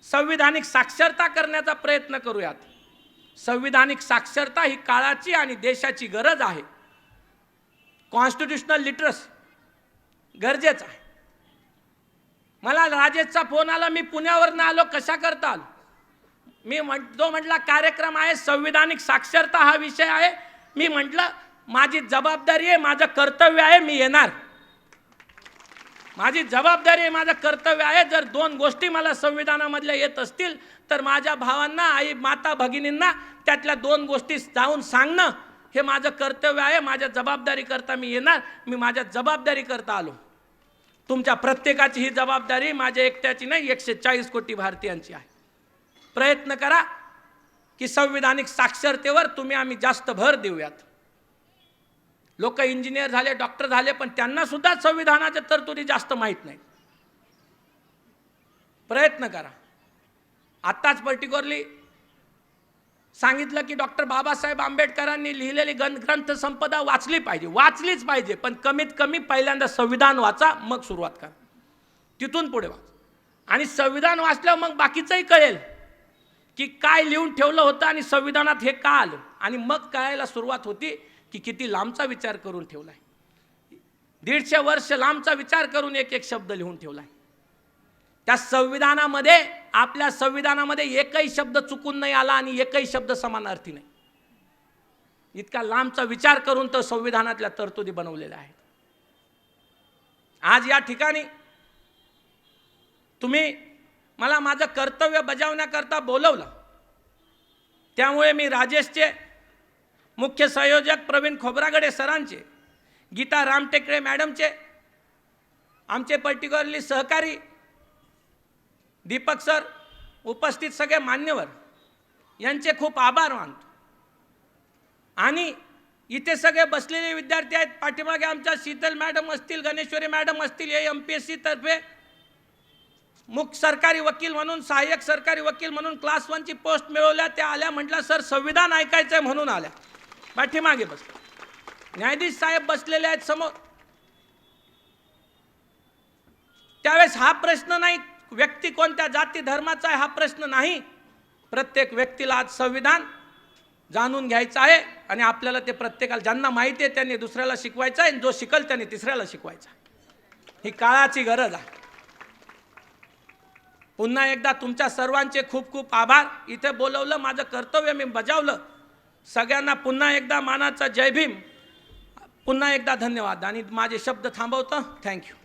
संविधानिक साक्षरता करण्याचा प्रयत्न करूयात. संविधानिक साक्षरता ही काळाची आणि देशाची गरज आहे. कॉन्स्टिट्यूशनल लिटरसी गरजेचं आहे. मला राजेशचा फोन आला, मी पुण्यावरनं आलो, कशा करता आलो. मी म्हटला कार्यक्रम आहे, संविधानिक साक्षरता हा विषय आहे. मी म्हटलं माझी जबाबदारी आहे, माझं कर्तव्य आहे, मी येणार. माझी जबाबदारी आहे, माझं कर्तव्य आहे. जर दोन गोष्टी मला संविधानामधल्या येत असतील तर माझ्या भावांना, आई, माता, भगिनींना त्यातल्या दोन गोष्टी जाऊन सांगणं हे माझं कर्तव्य आहे. माझ्या जबाबदारी करता मी येणार. मी माझ्या जबाबदारी करता आलो. तुमच्या प्रत्येकाची ही जबाबदारी माझ्या एकट्याची नाही, 140 कोटी भारतीयांची आहे. प्रयत्न करा की संविधानिक साक्षरतेवर आम्ही जास्त भर देऊयात. लोक इंजिनियर झाले, डॉक्टर झाले, पण त्यांना सुद्धा संविधानाच्या तरतुदी जास्त माहीत नाही. प्रयत्न करा. आत्ताच पर्टिक्युलरली सांगितलं की डॉक्टर बाबासाहेब आंबेडकरांनी लिहिलेली ग्रंथ संपदा वाचलीच पाहिजे, पण कमीत कमी पहिल्यांदा संविधान वाचा, मग सुरुवात करा, तिथून पुढे वाचा. आणि संविधान वाचल्यावर मग बाकीचंही कळेल की काय लिहून ठेवलं होतं आणि संविधानात हे का आलं. आणि मग कळायला सुरुवात होती की किती लांबचा विचार करून ठेवलाय. 150 वर्ष लांबचा विचार करून एक एक शब्द लिहून ठेवलाय. त्या संविधानामध्ये, आपल्या संविधानामध्ये एकही शब्द चुकून नाही आला आणि एकही शब्द समानार्थी नाही. इतका लांबचा विचार करून तो संविधानातल्या तरतुदी बनवलेल्या आहेत. आज या ठिकाणी मला माझं कर्तव्य बजावण्याकरता बोलवलं. त्यामुळे मी राजेशचे, मुख्य संयोजक प्रवीण खोब्रागडे सरांचे, गीता रामटेकडे मॅडमचे, आमचे पर्टिक्युलरली सहकारी दीपक सर, उपस्थित सगळे मान्यवर यांचे खूप आभार मानतो. आणि इथे सगळे बसलेले विद्यार्थी आहेत. पाठीमागे आमच्या शीतल मॅडम असतील, गणेश्वरी मॅडम असतील, हे MPSC तर्फे मुख्य सरकारी वकील म्हणून, सहाय्यक सरकारी वकील म्हणून क्लास 1 ची पोस्ट मिळवल्या. त्या आल्या, म्हटलं सर संविधान ऐकायचंय म्हणून आल्या. पाठीमागे बस न्यायाधीश साहेब बसलेले आहेत समोर. त्यावेळेस हा प्रश्न नाही व्यक्ती कोणत्या जाती धर्माचा आहे, हा प्रश्न नाही. प्रत्येक व्यक्तीला आज संविधान जाणून घ्यायचं आहे आणि आपल्याला ते प्रत्येकाला, ज्यांना माहिती आहे त्यांनी दुसऱ्याला शिकवायचं आहे, जो शिकल त्यांनी तिसऱ्याला शिकवायचं आहे. ही काळाची गरज आहे. पुन्हा एकदा तुमच्या सर्वांचे खूप खूप आभार. इथे बोलवलं, माझं कर्तव्य मी बजावलं. सगळ्यांना पुन्हा एकदा मानाचा जय भीम. पुन्हा एकदा धन्यवाद आणि माझे शब्द थांबवतो. थँक्यू.